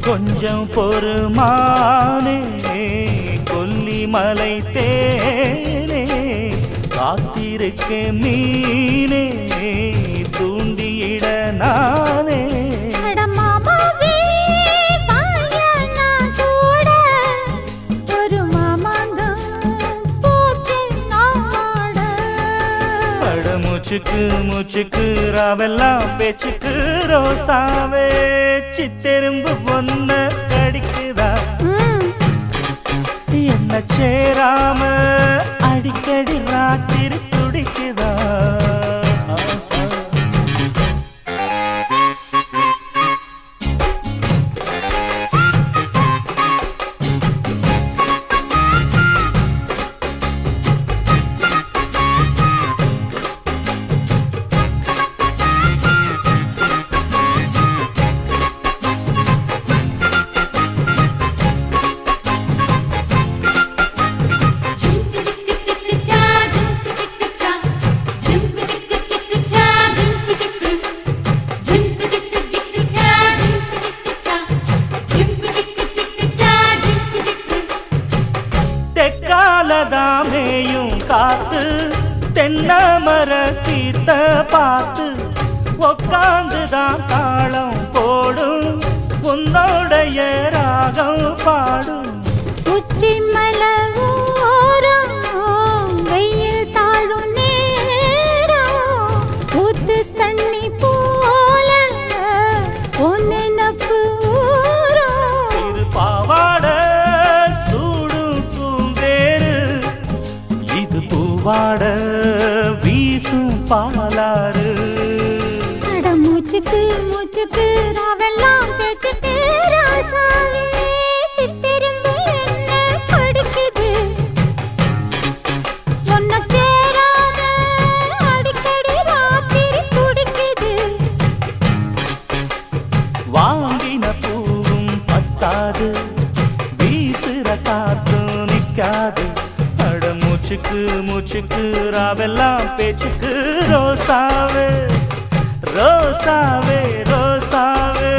கொஞ்சம் பொறுமானே கொல்லிமலை தேனே காத்திருக்க மீனே தூண்டியிட நானே மூச்சுக்கு மூச்சுக்கு ராவெல்லாம் பேச்சுக்கு ரோசாவே சித்தெரும்பு பொண்ண கடிக்குதா என்ன சேராம அடிக்கடி ராத்திரி துடிக்குதா தாமேயும் காத்து தென்னமர தீத்த பார்த்து உக்காந்துதான் தாளம் போடும் உன்னோடைய ராகம் பாடும் உச்சி மலவோரம் வெயில் தாழும் நேரம் ஊத்து தண்ணி போல ஒன்னப்பு இது பாவாட வாட வீசும் பாலாறு அட மூச்சுக்கு மூச்சுக்கு ராவெல்லாம் பேச்சுக்கு ராசாவே சித்திரும்பு என்ன படிக்குது ஒன்ன சேராம அடிக்கடி ராத்திரி துடிக்குது வாங்கின பூவும் பத்தாது வீசுற காத்தும் நிக்காது மூச்சுக்கு மூச்சுக்கு ராவெல்லாம் பேச்சுக்கு ரோசாவே ரோசாவே ரோசாவே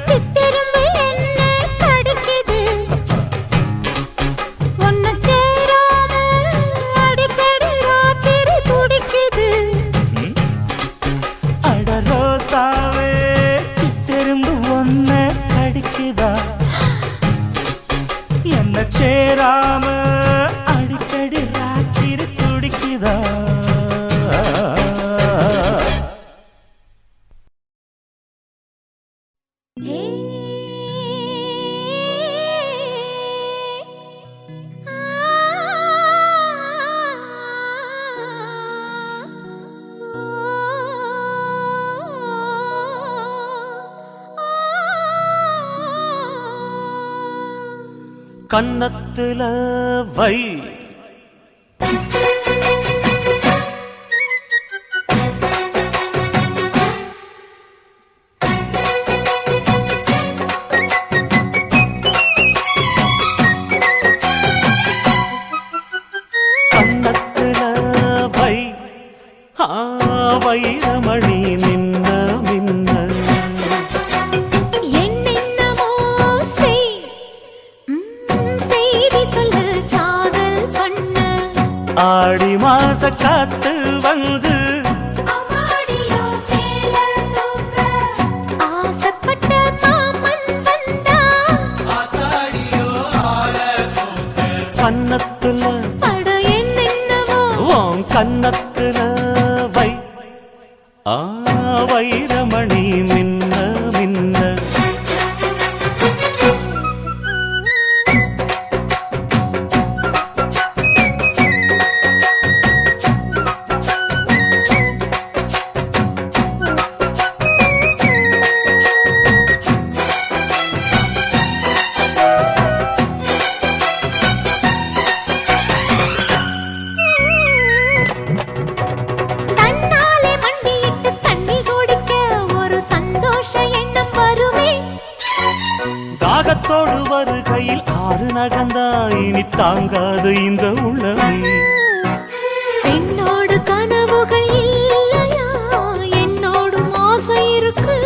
சித்திரும்பு என்ன கடிக்குது ஒன்ன சேராம அடிக்கடி ராத்திரி துடிக்குது அட ரோசாவே சித்திரும்பு ஒன்ன கடிக்குதா என்ன சேராம அடிக்கடி ராத்திரி துடிக்குதா கன்னத்துல வை கன்னத்துல வை வைரமணி நின்ன மின்ன ஆடி மாச காத்து வந்து ஆசைப்பட்ட மாமன் வந்தா கன்னத்துல பட என்னவோ உன் கன்னத்துல வை வைரமணி மின்ன மின்ன தாகத்தோடு வருகையில் ஆறு நகந்தா இனி தாங்காது இந்த உள்ளமே என்னோடு கனவுகள் இல்லையா என்னோடும் ஆசை இருக்கு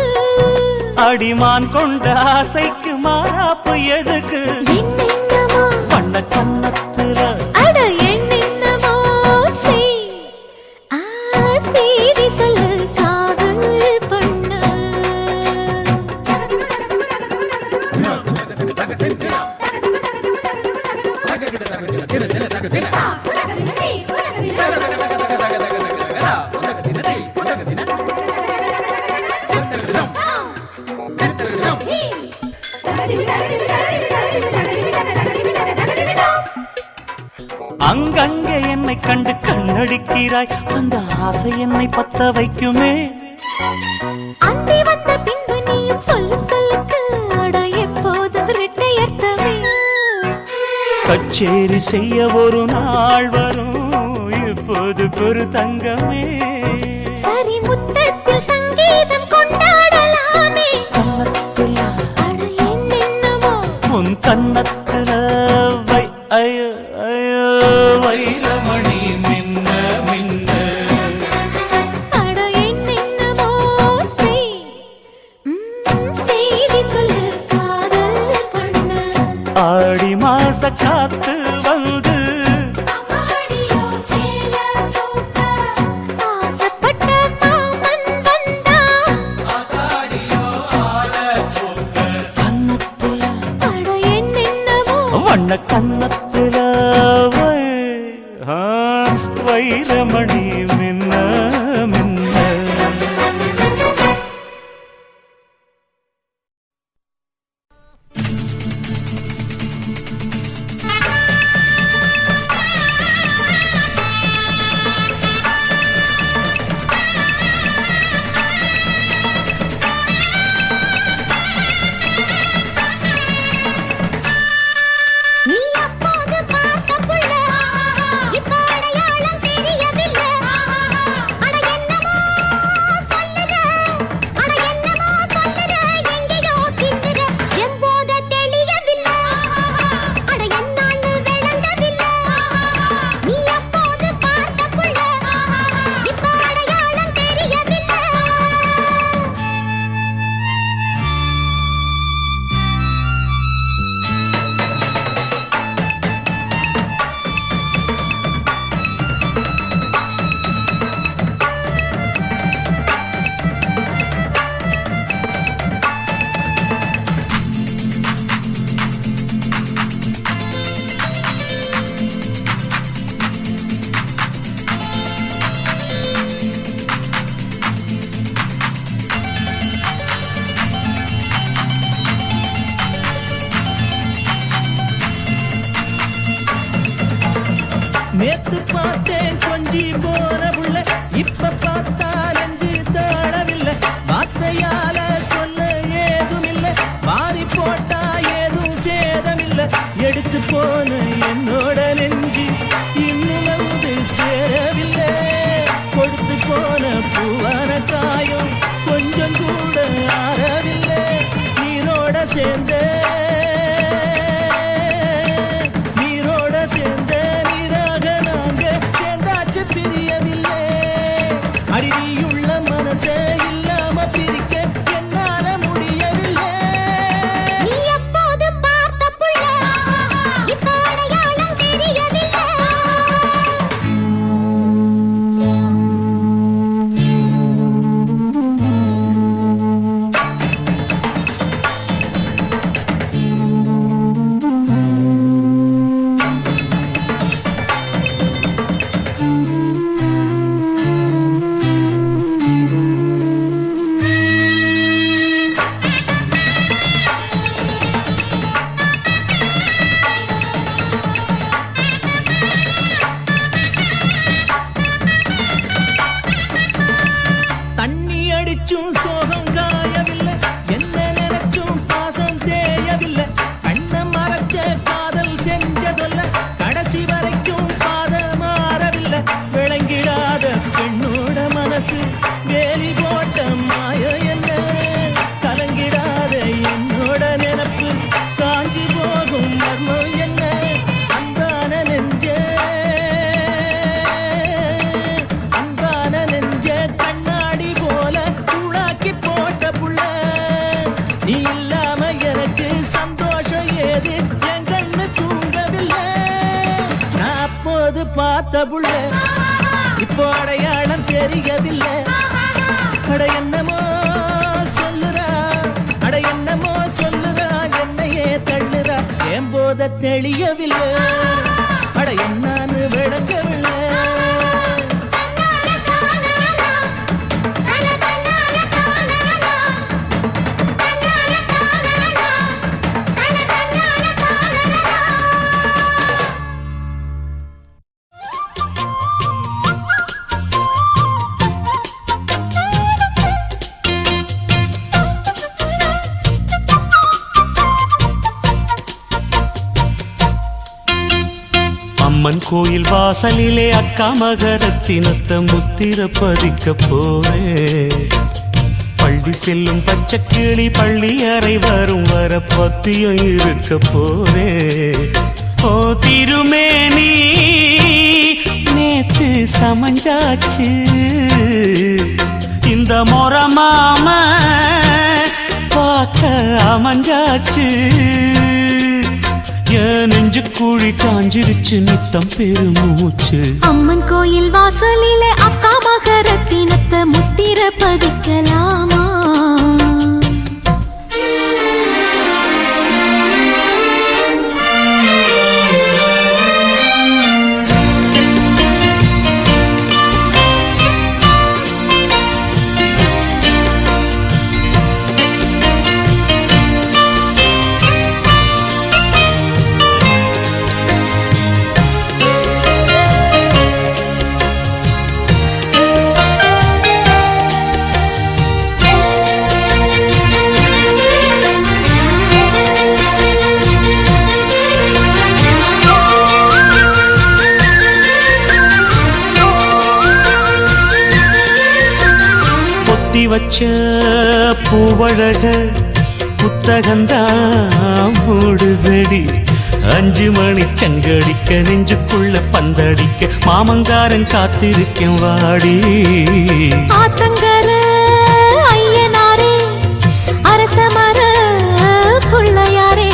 அடிமான் கொண்ட ஆசைக்கு மாறாப்பு எதுக்கு என்னென்னமோ பண்ண கண்ணத்துல அட என்னென்னமோ செய்தி சொல்லு காதல் பண்ண அங்கங்கே என்னை கண்டு கண்ணடிக்கிறாய் அந்த ஆசை என்னை பத்த வைக்குமே அந்தி வந்த பின்பு நீயும் சொல்லும் சொல்லுக்கு அட எப்போது இரட்டை அர்த்தமே கச்சேரி செய்ய ஒரு நாள் வரும் இப்போது பெரு தங்கமே சரி முத்தத்தில் சங்கீதம் கொண்டாடலாமே கண்ணத்துல அட என்னென்னவோ உன் கண்ணத்துல வை ஐயோ ஐயோ வைரமணி மின்ன மின்ன அட என்னென்னவோ செய்தி சொல்லு காதல் பண்ண ஆடி மாச காத்து வந்து ஆடியோ சேல தூக்க ஆசைப்பட்ட மாமன் வந்தா கண்ணத்துல அட என்னென்னவோ வண்ண கண்ணத்துல வைரமணி மின்ன மின்ன நீ அப்போது பார்த்த புள்ள இப்ப அடையாளம் தெரியவில்லை அட என்னமோ சொல்லுற அட என்னமோ சொல்லுற எங்கேயோ கிள்ளுற எம்போத தெளியவில்லை அட என்னான்னு விளங்கவில்லை நீ அப்போது பார்த்த புள்ள இப்ப அடையாளம் தெரியவில்லை நேத்து பார்த்தேன் கொஞ்சி போன புள்ள இப்ப பார்த்தா நெஞ்சு தாழவில்லை வார்த்தையால சொல்ல ஏதுமில்லை மாறி போட்டா ஏதும் சேதமில்லை எடுத்து போன என்னோட நெஞ்சு இன்னும் வந்து சேரவில்லை கொடுத்து போன பூவான காயம் கொஞ்சம் கூட ஆறவில்லை நீரோட சேர்ந்த நீராக நாங்க சேர்ந்தாச்சு பிரியவில்லை அடியுள்ள மனசே இல்லாம பிரிக்க என்னால முடியவில்லை நீ எப்போது பார்த்த புள்ள இப்ப அடையாளம் தெரியவில்லை புள்ள இப்போ அடையாளம் தெரியவில்லை. அட என்னமோ சொல்லுறா, அட என்னமோ சொல்லுறா, என்னையே தள்ளுறா, என் போத தெளியவில்லை. அட என்னான்னு விளங்கவில்லை. அம்மன் கோயில் வாசலிலே அக்கா மகரத்தினத்தை முத்திர பதிக்க போறேன். பள்ளி செல்லும் பச்சை கிளி பள்ளி அறை வரும் வர பத்தியம் இருக்க போறேன். ஓ திருமேனி நேத்து சமஞ்சாச்சு, இந்த மொரமாம பார்க்க அமைஞ்சாச்சு. என் நெஞ்சு கூழி காஞ்சிருச்சு நித்தம் பெருமூச்சு. அம்மன் கோயில் வாசலிலே அக்கா மகரத்தினத்தை முத்திர பதிக்கலாமா? வச்ச பூவழக புத்தகந்தா மூடுதடி. 5 மணி சங்கடிக்க நெஞ்சுக்குள்ள பந்தடிக்க மாமங்காரன் காத்திருக்கேன் வாடி. ஆத்தங்கர ஐயனாரே அரசமர புள்ளையாரே,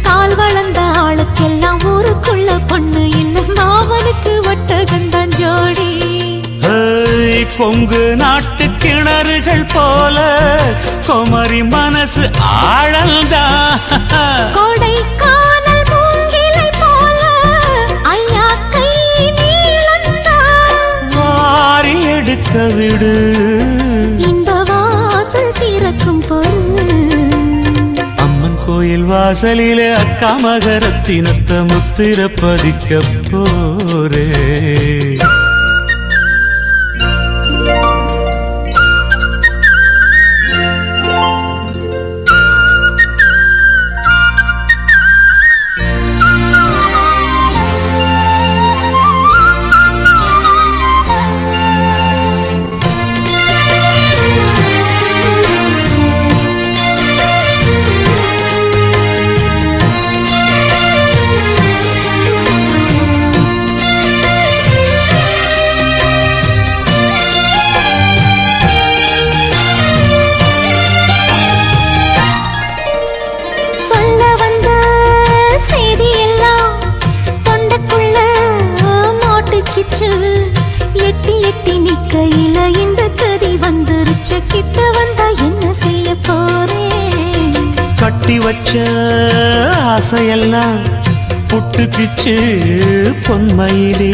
கால் வளர்ந்த ஆளுக்கெல்லாம் ஊருக்குள்ள பொண்ணு இல்லை, மாவனுக்கு ஒட்டகந்தான் ஜோடி. கொங்கு நாட்டு கிணறுகள் போல குமரி மனசு ஆழந்தா, கொடைக்கானல் மூங்கிலை போல ஐயா கை நீளந்தா. வாரி எடுக்க விடு இந்த வாசல் திறக்கும் பொருள். அம்மன் கோயில் வாசலிலே அக்கா மகரத்தினத்தை முத்திர பதிக்க போரே. எட்டி எட்டி நிக்கையில இந்த கதி வந்துருச்சு, கிட்ட வந்தா என்ன செய்ய போறேன்? கட்டி வச்ச ஆசையெல்லாம் புட்டுக்கிச்சு பொன்மையிலே,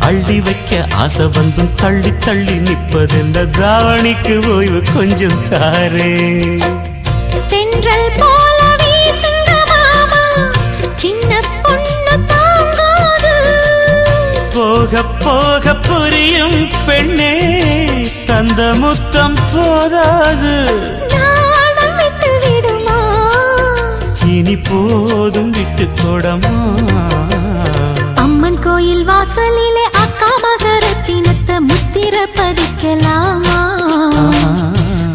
அள்ளி வைக்க ஆசை வந்தும் தள்ளி தள்ளி நிற்பதென்ற தாவணிக்கு ஓய்வு கொஞ்சம் தாரே. தென்றல் போல வீசுங்க மாமா, சின்ன பொண்ணு தாங்காது. போக போக புரியும் பெண்ணே, தந்த முத்தம் போதாது. நாணம் விட்டு விடுமா, இனி போதும் விட்டு கொடமா. அம்மன் கோயில் வாசலிலே அக்கா மகரத்தினத்தை முத்திர பதிக்கலாமா?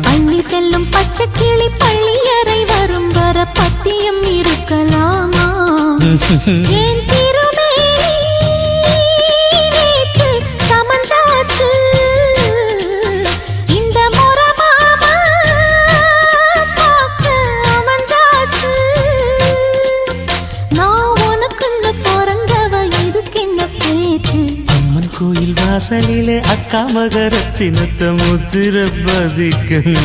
பள்ளி செல்லும் பச்சை கிளி பள்ளி அறை வரும் வர பத்தியம் இருக்கலாமா? ஏன் நான் உனக்குன்னு பிறந்தவ, இதுக்கு என்ன பேச்சு? வாசலிலே அக்கா மகரத்தினத்த முத்திர பதிக்கும்.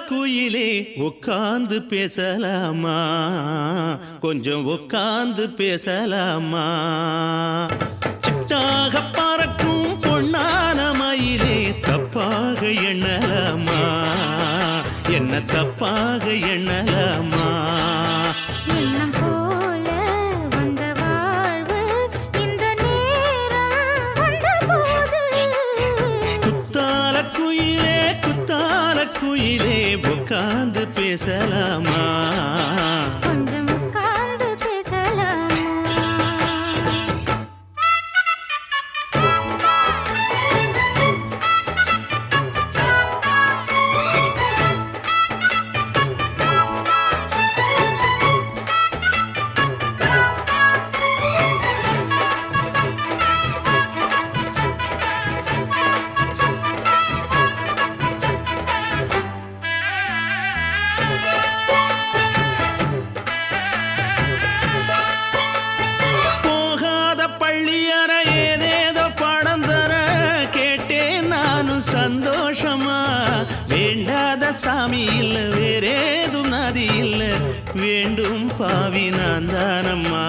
குயிலே உட்கார்ந்து பேசலாமா, கொஞ்சம் உட்கார்ந்து பேசலாமா? சிட்டாக பறக்கும் பொன்னான மயிலே தப்பாக எண்ணலாமா, என்ன தப்பாக எண்ணலாமா? எண்ணம் போல வந்த வாழ்வு இந்த நேரம் வந்தபோது குத்தால குயிலே குத்தால குயிலே உட்கார்ந்து பேசலாமா, கொஞ்சம் உட்கார்ந்து பேசலாமா? சந்தோஷமா வேண்டாத சாமி இல்ல, வேறேது நதி இல்ல, வேண்டும் பாவி நான் தானம்மா.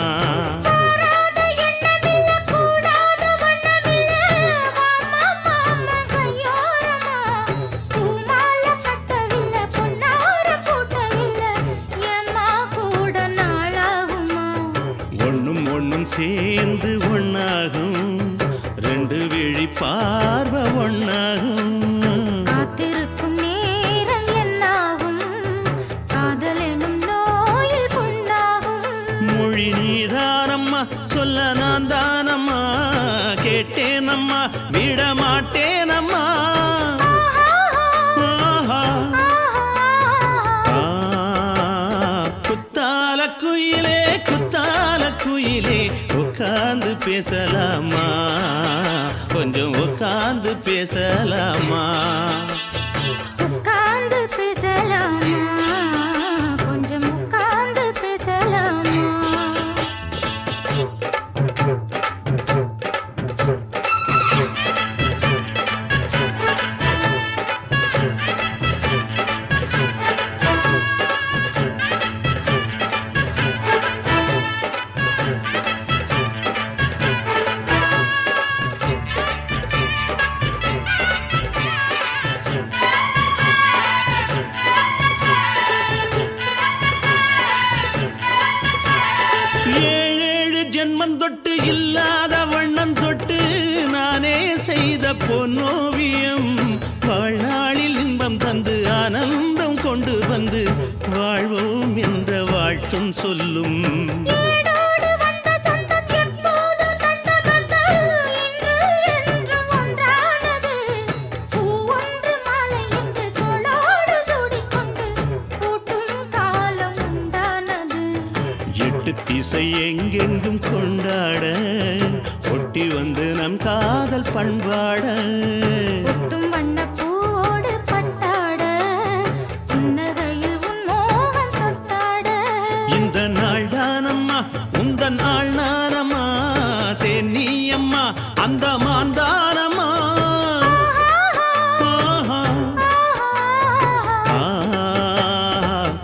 ஒண்ணும் ஒண்ணும் சேர்ந்து ஒன்னாகும், ரெண்டு விழி பார்வை ஒன்னாகும். காத்திருக்கும் நேரம் என்னாகும், காதல் எனும் நோயில் புண்ணாகும். மொழி நீதானம்மா, சொல்ல நான் தானம்மா, கேட்டேனம்மா விட மாட்டேனம்மா. குத்தால குயிலே குத்தால குயிலே உட்கார்ந்து பேசலாமா, கொஞ்சம் உட்கார்ந்து பேசலாமா? உட்கார்ந்து பேசலாமா, கொஞ்சம் உட்கார்ந்து பேசலாமா? ஏழேழு ஜென்மம் தொட்டு இல்லாத வண்ணம் தொட்டு நானே செய்த பொன்னோவியம், வாழ்நாளில் இன்பம் தந்து ஆனந்தம் கொண்டு வந்து வாழ்வோம் என்ற வாழ்த்தும் சொல்லும். திசை எங்கெங்கும் கொண்டாட ஒட்டி வந்து நம் காதல் பண்பாட, ஒட்டும் வண்ண பூவோடு பட்டாட, புன்னகையில் உன் மோகம் தொட்டாட. இந்த நாள் தானம்மா உந்த நாள் நானம்மா, தென்னியம்மா அந்த மாந்தானம்மா.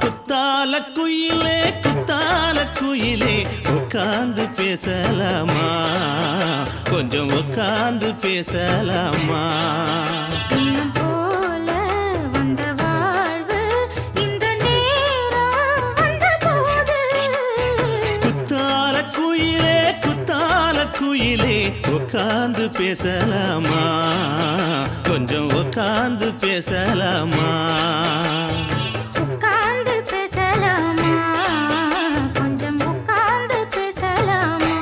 குத்தால குயிலே குத்தால குயிலே உட்கார்ந்து பேசலாமா, கொஞ்சம் உட்கார்ந்து பேசலாமா? எண்ணம் போல வந்த வாழ்வு இந்த நேரம் வந்தபோது குத்தால குயிலே குத்தால குயிலே உட்கார்ந்து பேசலாமா கொஞ்சம் உட்கார்ந்து பேசலாமா உட்கார்ந்து பேசலாமா கொஞ்சம் உட்கார்ந்து பேசலாமா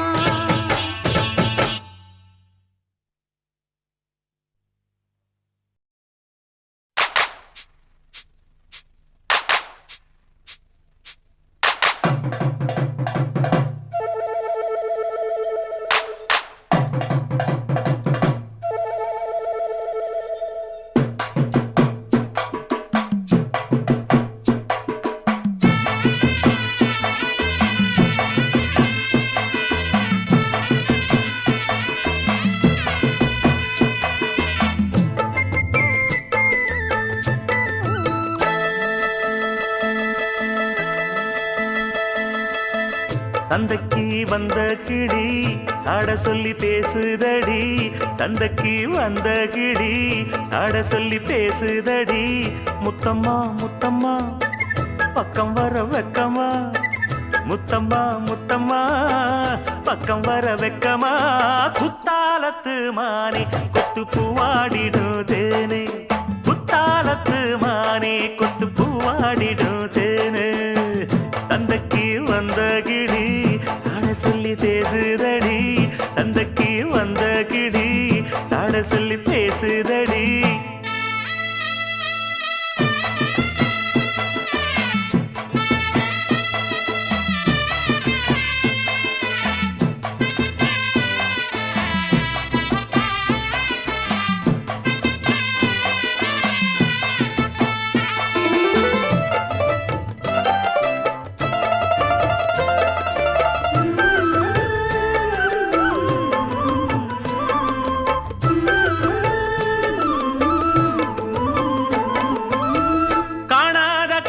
சந்தைக்கு வந்த கிளி சாட சொல்லி பேசுதடி சந்தைக்கு வந்த கிளி சாட சொல்லி பேசுதடி முத்தம்மா முத்தம்மா பக்கம் வர வெக்கமா முத்தம்மா முத்தம்மா பக்கம் வர வெக்கமா குத்தாலத்து மானே கொத்து பூவாடிடும் தேனே குத்தாலத்து மானே கொத்து பூவாடிடும் தேனே சந்தைக்கு வந்த கிளி சாட சொல்லி பேசுதடி சந்தைக்கு வந்த கிளி சாட சொல்லி பேசுதடி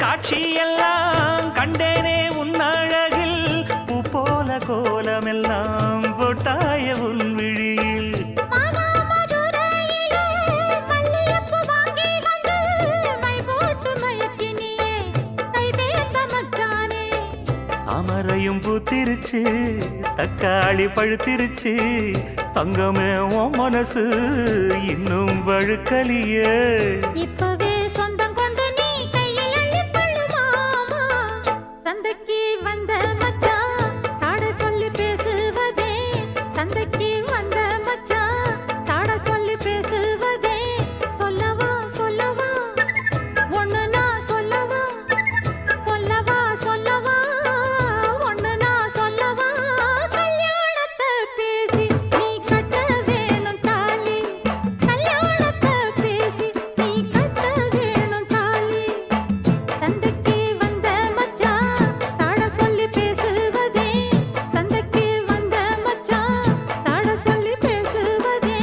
காட்சியெல்லாம் கண்டேனே உன் அழகில் பூ போல கோலமெல்லாம் போட்டாய உன் விழியில் அமரையும் பூத்திருச்சு தக்காளி பழுத்திருச்சு தங்கமே உன் மனசு இன்னும் வழுக்கலியே இப்பவே சொந்தம் கொண்டு நீ கையை அள்ளிக்கொள்ளு மாமா சந்தைக்கு வந்த மச்சான் சாட சொல்லி பேசுவதே சந்தைக்கு வந்த மச்சான் சாட சொல்லி பேசுவதே சொல்லவா சொல்லவா ஒண்ணு நான் சொல்லவா சொல்லவா சொல்லவா ஒண்ணு நான் சொல்லவா கல்யாணத்தை பேசி நீ கட்ட வேணும் தாலி கல்யாணத்தை பேசி நீ கட்ட வேணும் தாலி சந்தைக்கு வந்த மச்சான் சாட சொல்லி பேசுவதே சந்தைக்கு வந்த மச்சான் சாட சொல்லி பேசுவதே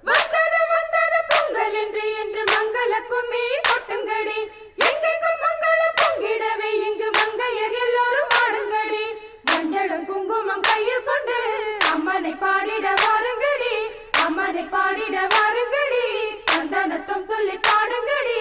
வந்தது வந்தது பொங்கல் என்று மங்கள கும்மி கொட்டுங்கடி எங்கெங்கும் மங்களம் பொங்கிடவே இங்கு மங்கையர் எல்லோரும் ஆடுங்கடி மஞ்சளும் குங்குமம் கையில் கொண்டு அம்மனை பாடிட வாருங்கடி அம்மனை பாடிட வாருங்கடி சந்தனத்தும் சொல்லி பாடுங்கடி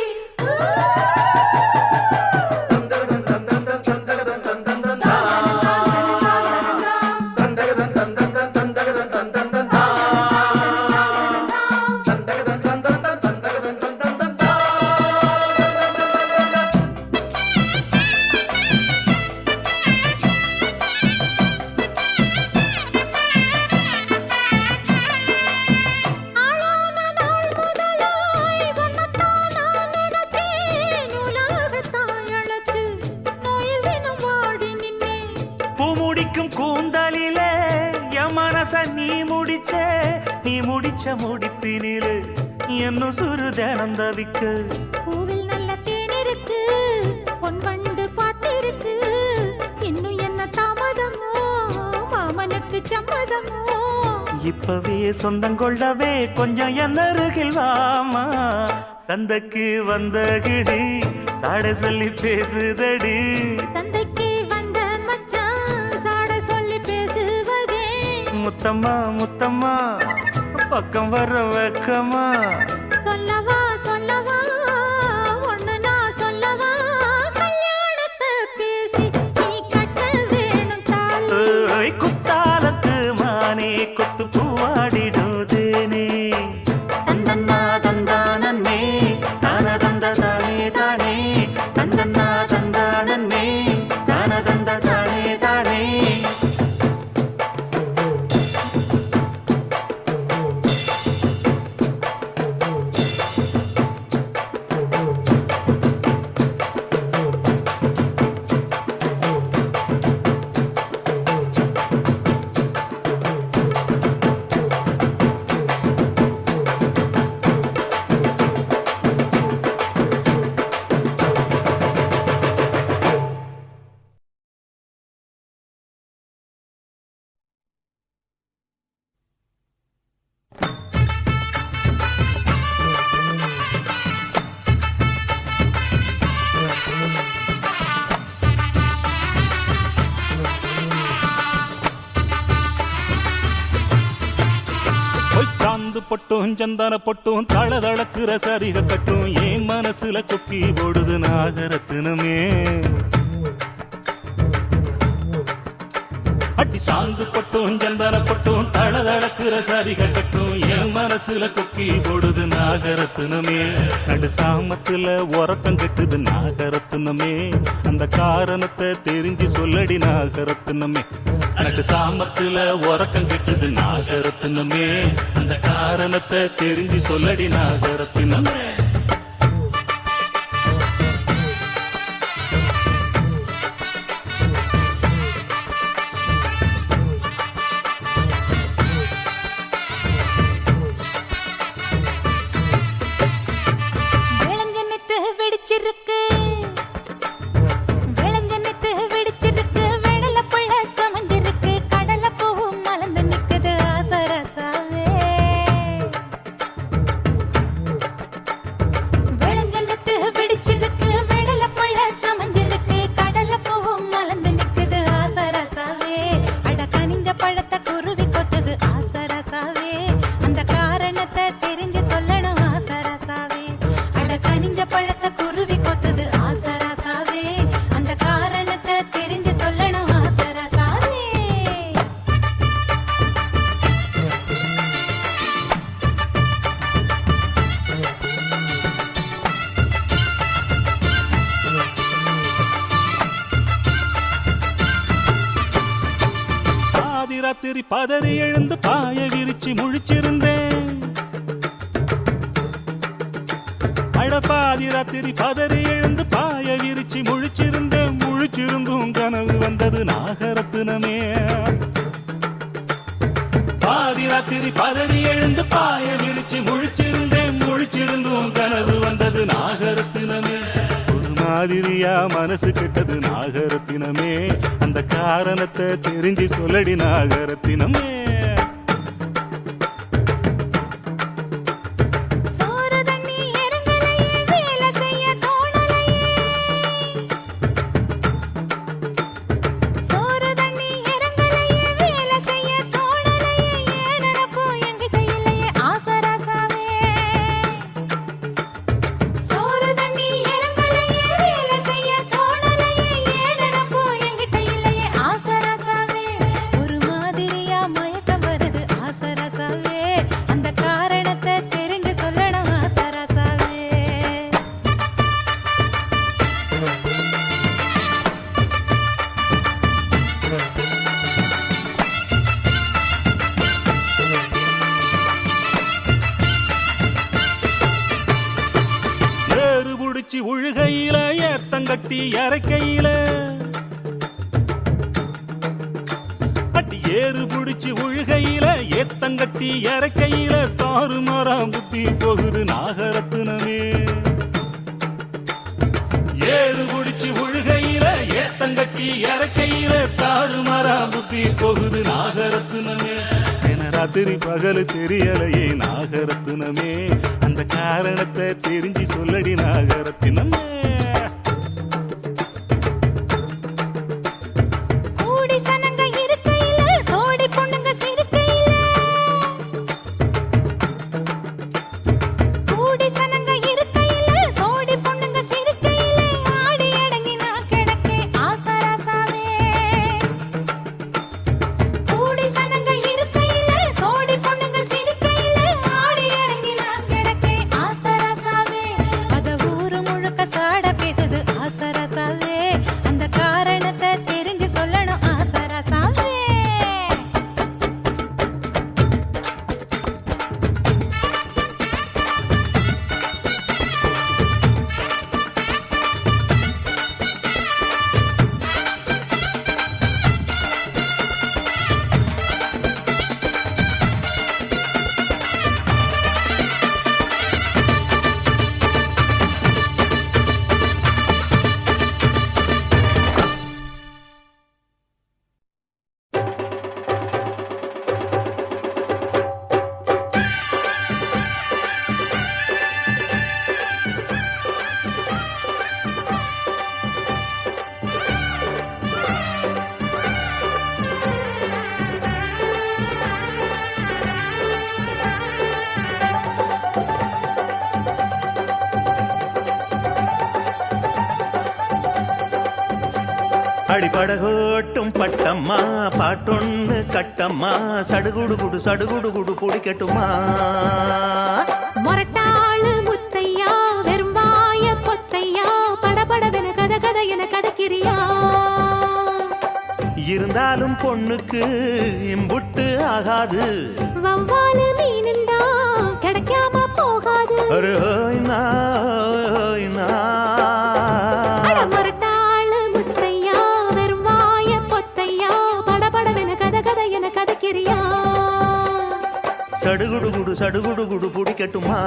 ஆளான நாள் முதலாய் வண்ணத்தான் நான் நினைச்சேன் உலகத்தாய் அழைச்சு நோயில் தினம் வாடி நின்னேன் பூ முடிக்கும் கூந்தலிலே என் மனச நீ முடிச்ச முடிப்பினிலே என்ன சுரு தினம் தவிக்கு பூவில் நல்ல தேன் இருக்கு பொன் வண்டு பார்த்திருக்கு இன்னும் என்ன தாமதமோ மாமனுக்கு சம்மதமோ இப்பவே சொந்தம் கொள்ளவே கொஞ்சம் என் அருகில் வாமா சந்தைக்கு வந்த கிடி சாட சொல்லி பேசுதடி சந்தைக்கு வந்த மச்சான் சாட சொல்லி பேசுவதே முத்தம்மா முத்தம்மா பக்கம் வர வெக்கமா சொல்லவா சொல்லவா ஒண்ணு நான் சொல்லவா கல்யாணத்தை பேசி நீ கட்ட வேணும் தாலி சந்தன பொட்டும் தளதளக்குற சரிக கட்டும் என் மனசுல கொக்கி போடுது நாகரத்தினமே. அடி சாந்து பட்டும் சந்தன பொட்டும் தளதளக்குற சரிக கட்டும் என் மனசுல கொக்கி போடுது நாகரத்தினமே. நடு சாமத்துல உறக்கம் கெட்டுது நாகரத்தினமே. அந்த காரணத்தை தெரிஞ்சு சொல்லடி நாகரத்தினமே. நடு சாமத்துல உறக்கம் கெட்டுது நாகரத்தினமே. அந்த காரணத்தை தெரிஞ்சு சொல்லடி நாகரத்தினமே. வெடிச்சிருக்கு விளஞ்சனத்து வெடிச்சிருக்கு வெடல புள்ள சமஞ்சிருக்கு கடல பூவும் மலர்ந்து நிக்குது ஆசரசாவே. விளஞ்சனத்து வெடிச்சிருக்கு வெடல புள்ள சமஞ்சிருக்கு கடல பூவும் மலர்ந்து நிக்குது ஆசரசாவே. அட கனிஞ்ச பழத்தை குருவி கொத்துது ஆசரசாவே. அந்த காரணத்தை தெரிஞ்சு சொல்லணும் ஆசரசாவே. அட கனிஞ்ச பழத்தை குருவி கொத்துது ஆசரசாவே. அந்த காரணத்தை தெரிஞ்சு சொல்லணும் ஆசரசாவே. பாதி ராத்திரி பதறி எழுந்து பாய விரிச்சு முழிச்சிருந்தேன். பாதி ராத்திரி பதறி எழுந்து பாய விரிச்சு முழிச்சிருந்தேன். முழிச்சிருந்தும் கனவு வந்தது நாகரத்தினமே. பாதி ராத்திரி பதறி எழுந்து பாய விரிச்சு முழிச்சிருந்தேன். முழிச்சிருந்தும் கனவு வந்தது நாகரத்தினமே. ஒரு மாதிரியா மனசு கெட்டது நாகரத்தினமே. அந்த காரணத்தை தெரிஞ்சு சொல்லடி நாகரத்தினமே. உழுகையில ஏத்தங்கட்டி இறக்கையில அட்டி ஏறு புடிச்சு உழுகையில ஏத்தங்கட்டி இறக்கையில தாறுமாறாம் புத்தி போகுது நாகரத்தினமே. ஏறு புடிச்சு உழுகையில ஏத்தங்கட்டி இறக்கையில தாறுமாறாம் புத்தி போகுது நாகரத்தினமே. ராத்திரி பகல் தெரியலையே நாகரத்தினமே. அந்த காரணத்தை தெரிஞ்சு சொல்லடி நாகரத்தினமே. கூடி சனங்க இருக்கையில சோடி பொண்ணுங்க சிரிக்கையில. கூடி சனங்க இருக்கையில சோடி பொண்ணுங்க சிரிக்கையில ஆடி அடங்கி நான் கிடக்கே ஆசரசாவே. கூடி சனங்க இருக்கையில சோடி பொண்ணுங்க சிரிக்கையில ஆடி அடங்கி நான் கிடக்கே ஆசரசாவே. அத ஊரு முழுக்க அடிபடகோட்டும் பட்டம்மா பாட்டொன்னு கட்டம்மா சடுகுடு குடு சடுகுடு குடு பிடிக்கட்டுமா மொரட்டாளு முத்தையா வெறும்பாய பொத்தையா படபடவென கத கத என கதக்கிறியா இருந்தாலும் பொண்ணுக்கு இம்புட்டு ஆகாது வவ்வாலு மீனுந்தா கிடைக்காம போகாது அட மொரட்டாளு முத்தையா வெறும்பாய பொத்தையா படபடவென கத கத என கதக்கிறியா சடுகுடு குடு சடுகுடு குடு பிடிக்கட்டுமா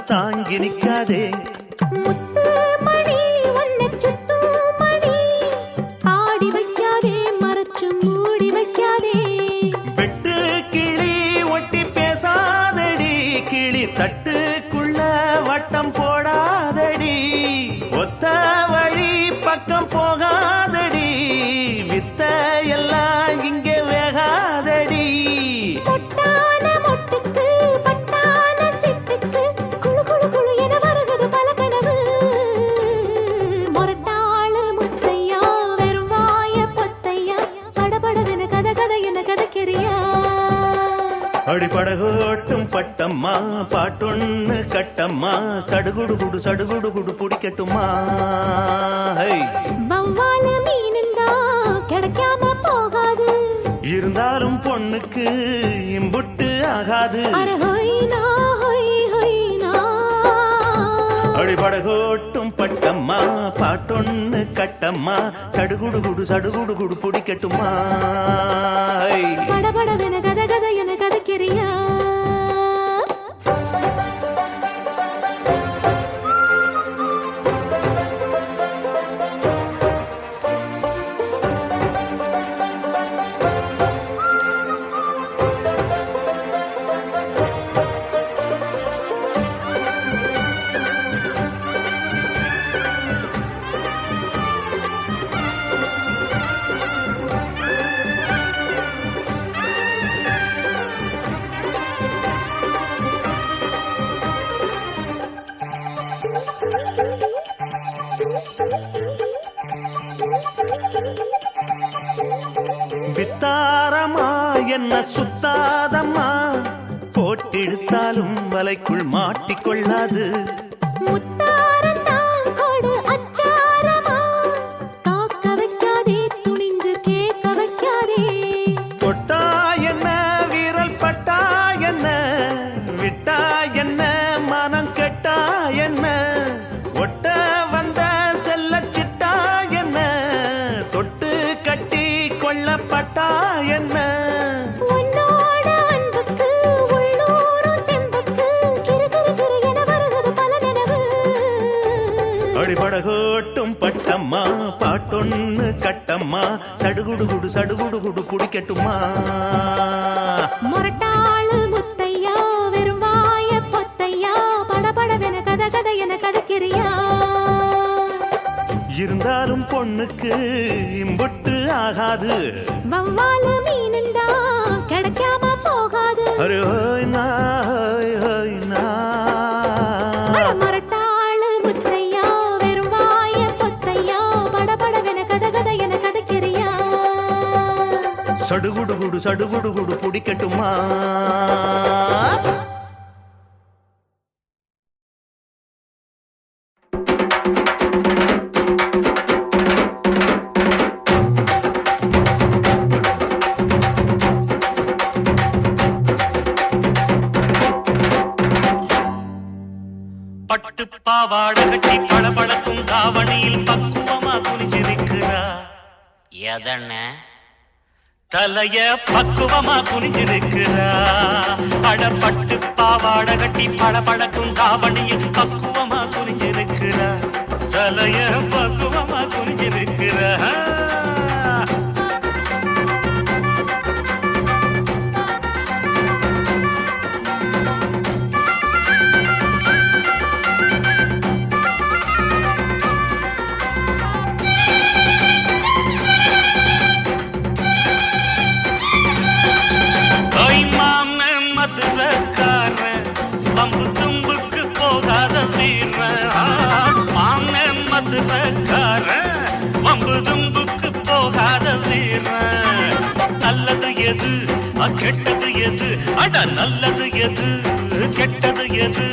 தாங்கி நிக்காதே முத்து மணி ஒன்ன சுத்து மணி ஆடி வைக்காதே மறைச்சு மூடி வைக்காதே வெட்டு கிளி ஒட்டி பேசாதடி கிளி தட்டுக்குள்ள வட்டம் போடாதடி ஒத்த வழி பக்கம் போகாதடி வித்த எல்லாம் இங்கே வேகாதடி அடிபடகோட்டும் பட்டம்மா பாட்டொன்னு கட்டம்மா சடுகுடு குடு சடுகுடு குடு பிடிக்கட்டுமா வவ்வாலு மீனுந்தா கிடைக்காம போகாது இருந்தாலும் பொண்ணுக்கு இம்புட்டு ஆகாது அடிபடகோட்டும் பட்டம்மா பாட்டொன்னு கட்டம்மா சடுகுடு குடு சடுகுடு குடு பிடிக்கட்டுமா படபடவென கத கத என கதக்கிறியா வித்தாரமா என்ன சுத்தாதம்மா போட்டிடுத்தாலும் வலைக்குள் மாட்டிக்கொள்ளாது முத்தாரத்தான் கொடு அச்சாரமா காக்க வைக்காதே துணிஞ்சு கேட்க வைக்காதே தொட்டா என்ன வீரல் பட்டா என்ன விட்டா என்ன மனம் கெட்டா என்ன ஒட்ட வந்த செல்ல சிட்டா என்ன தொட்டு கட்டி கொள்ளப்பட்டா என்ன உன்னோட அன்புக்கு உள்ளூரும் தெம்புக்கு கிரு கிரு கிரு என வருகிறது பல நினைவு அடிபடகோட்டும் பட்டம்மா பாட்டொன்னு கட்டம்மா சடுகுடு குடு சடுகுடு குடு பிடிக்கட்டுமா மொரட்டாளு முத்தையா வெறும்பாய பொத்தையா படபடவென கத கத என கதக்கிறியா இருந்தாலும் பொண்ணுக்கு இம்புட்டு ஆகாது வவ்வாலு மீனுந்தா கிடைக்காம போகாது அட மொரட்டாளு முத்தையா வெறும்பாய பொத்தையா படபடவென கத கத என கதக்கிறியா சடுகுடு குடு சடுகுடு குடு பிடிக்கட்டுமா பட்டு பாவாடை கட்டி பளபளக்கும் தாவணியில் பக்குவமா குனிஞ்சிருக்கிறா எதண்ண தலைய பக்குவமா குனிஞ்சிருக்கிறா அடப்பட்டு பாவாட கட்டி பளபளக்கும் தாவணியில் பக்குவமா குனிஞ்சிருக்கிறா தலைய பக்குவமா குனிஞ்சிருக்கிறா பம்பு தும்புக்கு போகாத வீர மதுரக்கார பம்பு தும்புக்கு போகாத வீர நல்லது எது கெட்டது எது அட நல்லது எது கெட்டது எது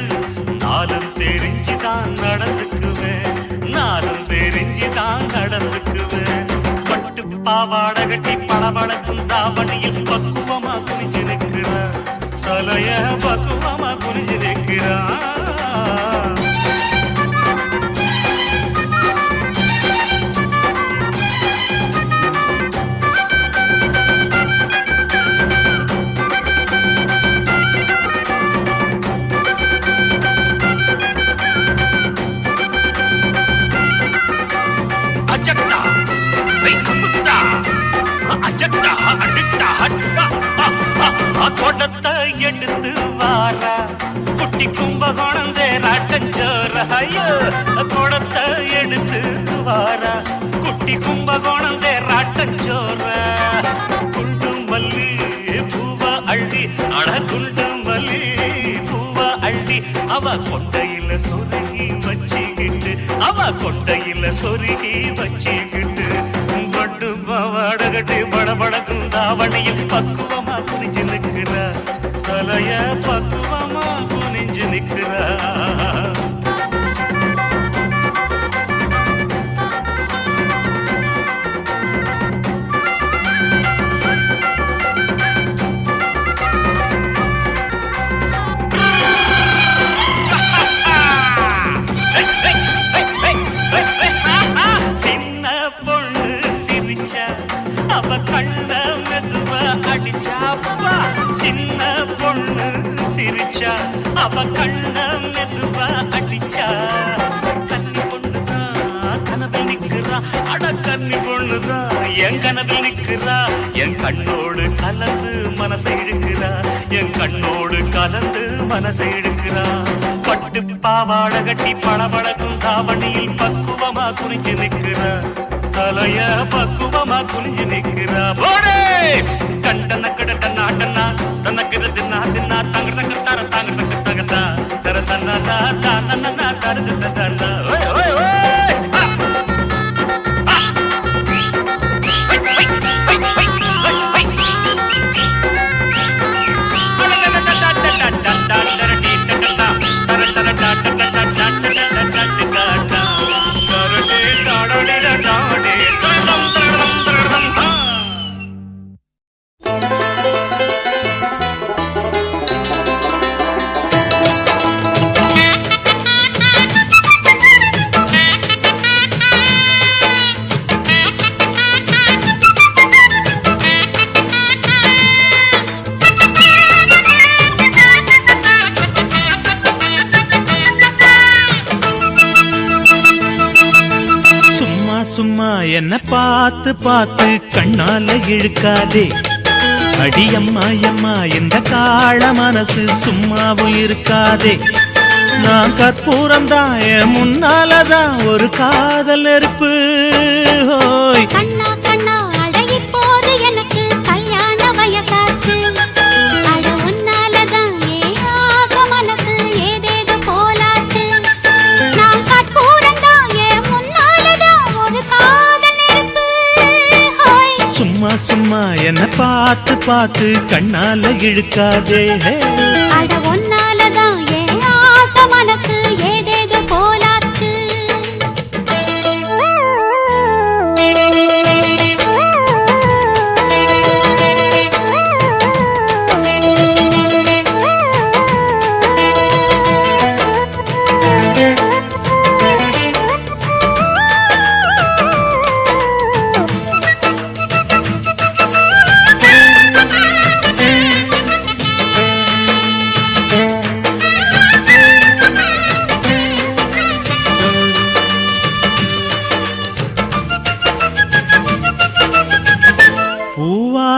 நானும் தெரிஞ்சுதான் நடந்துக்குவேன் நானும் தெரிஞ்சுதான் நடந்துக்குவேன் பட்டு பாவாட கட்டி பளபளக்கும் தாவணியில் பக்குவமா குனிஞ்சு நிற்கிறார் தலைய பக்குவமா குனிஞ்சு நிற்கிறான் கொடத்தை எடுத்து வாரா குட்டி கும்பகோணம் தேராட்டஞ்சோர கொடத்தை எடுத்து வாரா குட்டி கும்பகோணம் தேராட்டஞ்சோர குண்டும் மல்லி பூவ அள்ளி அட குண்டும் மல்லி பூவ அள்ளி அவ கொண்டையில சொருகி வச்சுக்கிட்டு அவ கொண்டையில சொருகி வச்சுக்கிட்டு பட்டு பாவாடகட்டி படபடக்கும் தாவணியில் பக்குவமா குனிஞ்சு நிற்கிறா தலைய பக்குவமா குனிஞ்சு நிற்கிறா அவ கண்ண மெதுவா அடிச்சா சின்ன பொண்ணு சிரிச்சா அவ கண்ண மெதுவா அடிச்சா கன்னி பொண்ணுதான் கனவில் நிக்கிறா அட கன்னி பொண்ணுதான் என் கனவில் நிக்கிறா என் கண்ணோடு கலந்து மனசை இழுக்கிறா என் கண்ணோடு கலந்து மனசை இழுக்கிறா பட்டு பாவாட கட்டி பளபளக்கும் தாவணியில் பக்குவமா குறிஞ்சு நிக்கிறா தலைய பக்குவமா குனிஞ்சு நிற்கிறா போடே கண்டன கடட்ட நாட்டனா தனக்கிற தின்னா தின்னா தங்க தங்க தர தாங்க தங்க தகதா தர தன்னா தானா தருது தன்னா ஓய் ஓய் ஓய் சும்மா என்ன பார்த்து பார்த்து கண்ணால இழுக்காதே அடியம்மா அம்மா இந்த காள மனசு சும்மாவும் இருக்காதே நான் கற்பூரம் தான் என் முன்னாலதான் ஒரு காதல் நெருப்பு ஹோய் கண்ணா கண்ணா அழகி போது எனக்கு கல்யாண வயசாச்சு அட உன்னாலதான் ஏன் ஆசை மனசு ஏதேது போலாச்சு நான் கற்பூரம் தான் என் முன்னாலதான் ஒரு காதல் நெருப்பு ஹோய் சும்மா சும்மா என்ன பார்த்து பார்த்து கண்ணால இழுக்காதே அட உன்னாலதான் ஏன் ஆசை மனசு ஏதேது போலாச்சு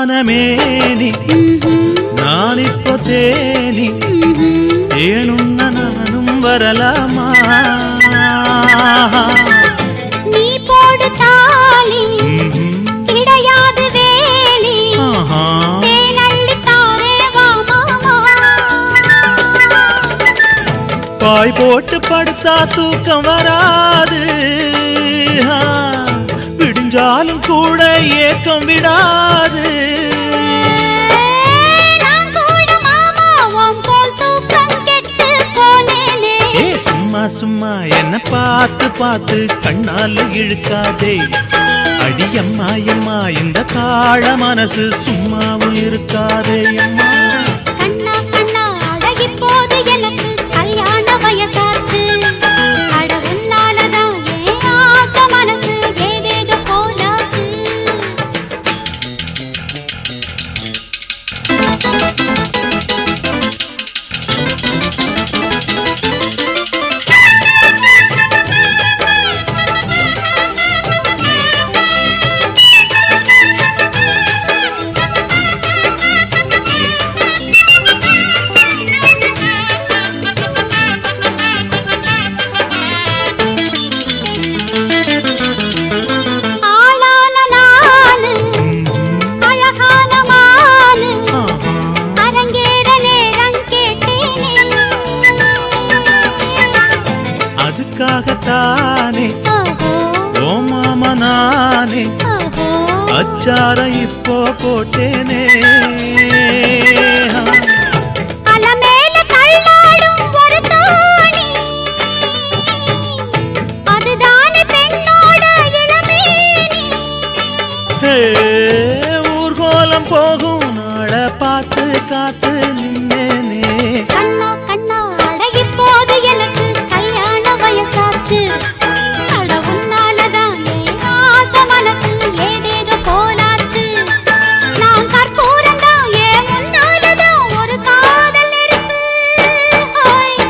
வானமேனி நான் இப்போ தேனி தேனுண்ண நானும் வரலாமா நீ போடு தாலி கிடையாது வேலி தேனள்ளி தாரே வா மாமா பாய் போட்டு படுத்தா தூக்கம் வராது விடிஞ்சாலும் கூட ஏக்கம் விடாது சும்மா சும்மா என்ன பார்த்து பார்த்து கண்ணால இழுக்காதே அடியம்மா எம்மா இந்த காள மனசு சும்மாவும் இருக்காதே அம்மா கண்ணா கண்ணா அழகி போது எனக்கு கல்யாண வயசாச்சு அட உன்னாலதான் ஏன் ஆசை மனசு ஏதேதோ போலாச்சு அதுக்காகத்தானே ஓ மாமா நானே அச்சார இப்போ போட்டேனே அலமேல தள்ளாடும் ஒரு தோணி அதுதானே பெண்ணோட இளமேனி ஊர்கோலம் போகும் நாள பார்த்து காத்து நின்னேனே கண்ணா கண்ணா அழகி போது எனக்கு கல்யாண வயசாச்சு அட உன்னாலதான் ஏன் ஆசை மனசு ஏதேதோ போலாச்சு நான் கற்பூரம்தான் ஏன் முன்னாலதான் ஒரு காதல் நெருப்பு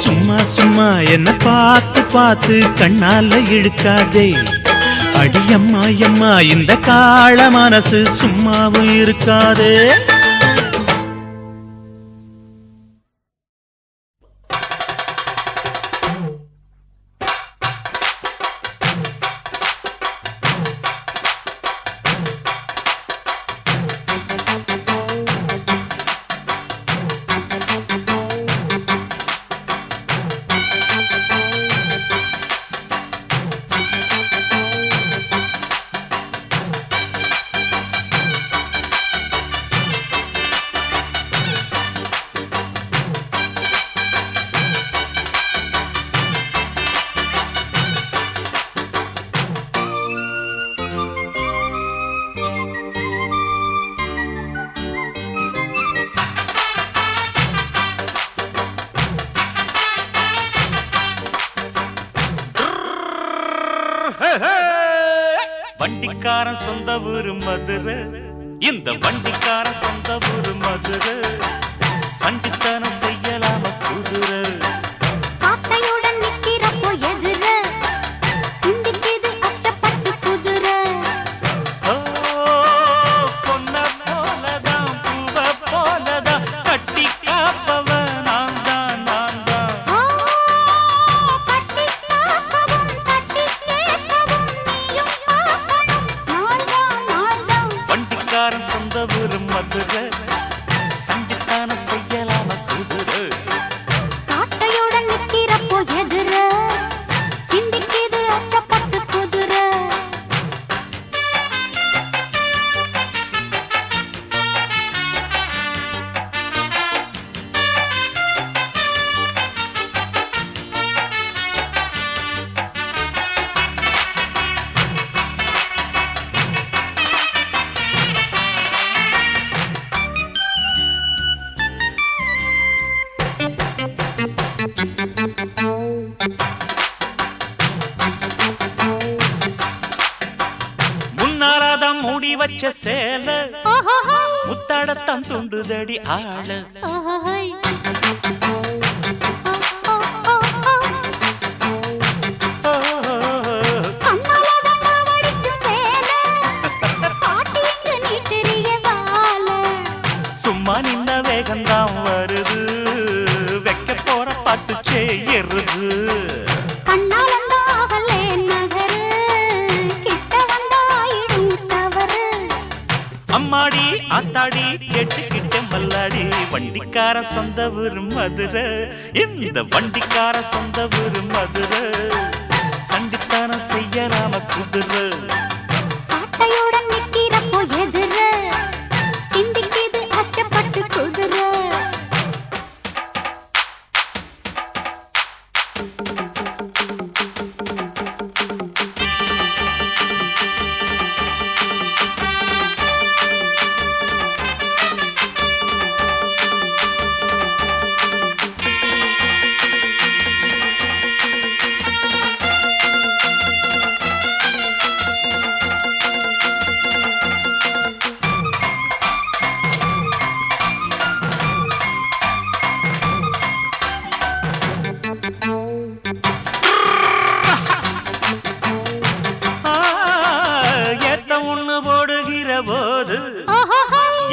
சும்மா சும்மா என்ன பார்த்து பார்த்து கண்ணால இழுக்காதே அடியம்மா எம்மா இந்த காள மனசு சும்மாவும் இருக்காதே வண்டிக்காரன் சொந்த ஊரு மதுரை இந்த வண்டிக்காரன் சொந்த ஊரு மதுரை சண்டித்தனம் செய்யலாம குதிரை சாட்டையுடன் நிக்கிறப்போ எதிர சிந்திக்குது அச்சப்பட்டு குதிரை பொன்ன போலதான் பூவ போலதான் கட்டி காப்பவ நான் தான் கட்டி காக்கவும் கட்டி கேட்கவும் நீயும் பார்க்கணும் நாள்தான் வண்டிக்காரன் சொந்த ஊரு மதுரை சண்டித்தனம் செய்யலாம குதிரை சாட்டையுடன் நிக்கிறப்போ எதிர சிந்திக்குது அச்சப்பட்டு குதிரை முன்னாராதான் மூடி வச்ச சேல முத்தாடத்தான் துண்டுதடி ஆள கண்ணால வடிக்கும் வேலை பாட்டி இங்கு நீ தெரிய வாழ அம்மாடி ஆத்தாடி கேட்டுக்கிட்டே மல்லாடி வண்டிக்கார சொந்த ஊர் மதுரை இந்த வண்டிக்கார சொந்த ஊர் மதுரை சண்டித்தானம் செய்யலாம குதிரை சாட்டையுடன் நிக்கிறப்போ எதிர சிந்திக்கிது அச்சப்பட்டு குதிரை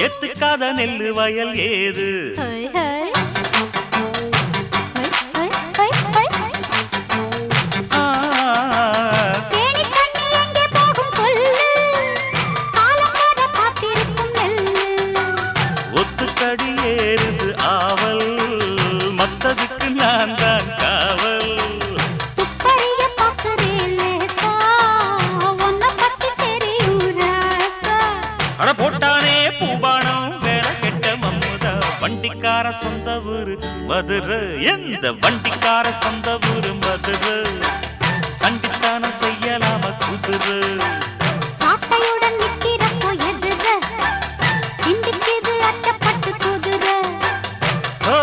எத்துக்காத நெல்லு வயல் ஏது ஒத்துக்கடி ஏறுது ஆவல் மத்ததுக்கு நான் தான் காவல் அட போட்டானே பூபானம் வேலை கெட்ட மம்முதா வண்டிக்கார சொந்த ஊரு மதுரை எந்த வண்டிக்கார சொந்த ஊரு மதுரை சண்டித்தானம் செய்யலாம குதிரை சாட்டையுடன் நிக்கிறப்போ எதிர சிந்திக்கிது அச்சப்பட்டு குதிரை ஓ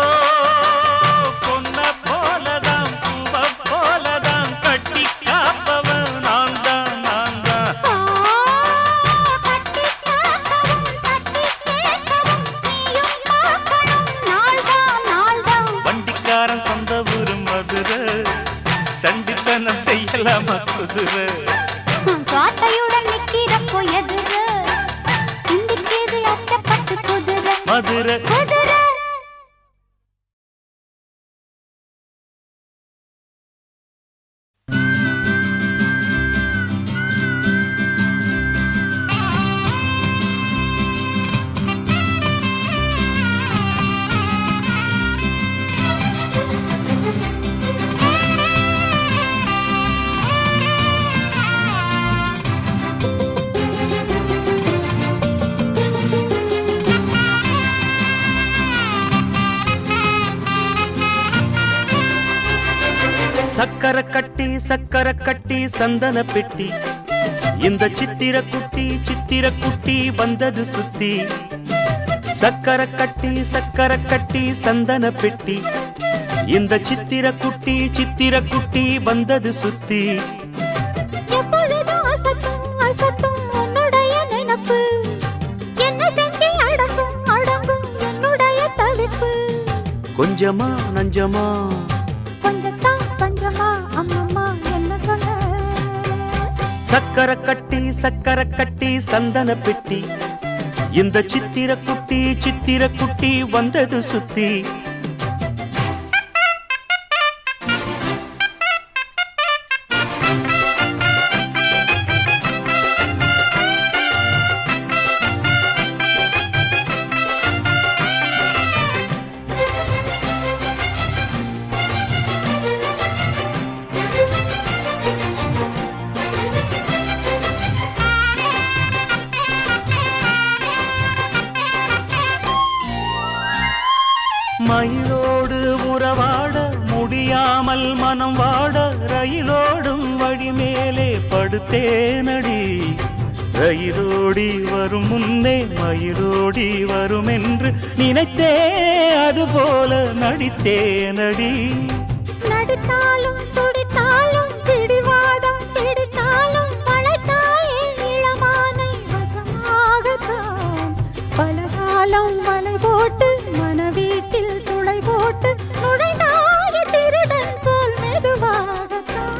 பொன்ன போலதான் பூவ போலதான் கட்டி காப்பவன் நான் தான் நான் தான் வண்டிக்காரன் சொந்த ஊரு மதுரை சண்டித்தனம் செய்யலாமா குதிரை சாட்டையுடன் நிக்கிறப்போ எதிர சிந்திக்கிது அச்சப்பட்டு குதிரை மதுரை குதிரை சக்கர கட்டி சந்தன பெட்டி இந்த சித்திர குட்டி வந்தது சுத்தி சக்கர கட்டி சந்தன பெட்டி இந்த சித்திர குட்டி வந்தது சுத்தி எப்பொழுதும் அசத்தும் உன்னுடைய நினைப்பு என்ன செஞ்சு அடங்கும் என்னுடைய தவிப்பு கொஞ்சமா நஞ்சமா கொஞ்சத்தான் பஞ்சமா அம்மம்மா என்ன சொல்ல சக்கர கட்டி சந்தன பெட்டி இந்த சித்திர குட்டி வந்தது சுத்தி மயிலோடு உறவாட முடியாமல் மனம் வாட ரயிலோடும் வழி மேலே படுத்தேனடி ரயிலோடி வரும் முன்னே மயிலோடி வரும் என்று நினைத்தே அதுபோல நடித்தேனடி நடித்தாலும் துடித்தாலும் பிடிவாதம் பிடித்தாலும் வளைத்தாயே இளமானை வசமாகத்தான் பலகாலம் வலை போட்டு மனவீட்டில் துளை போட்டு நுழைந்தாய திருடன் போல் மெதுவாகத்தான்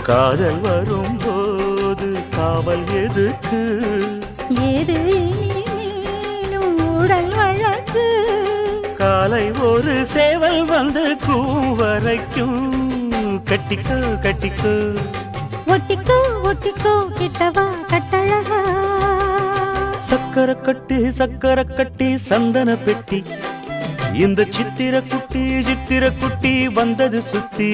காதல் வரும்போது காவல் எதுக்கு ஏது நீனும் உடல் வழக்கு காலை ஒரு சேவல் வந்து கூவரைக்கும் கட்டிக்கோ கட்டிக்கோ ஒட்டிக்கோ ஒட்டிக்கோ கிட்டவா கட்டழகா சக்கர சக்கரை கட்டி சந்தன பெட்டி இந்த சித்திர குட்டி வந்தது சுத்தி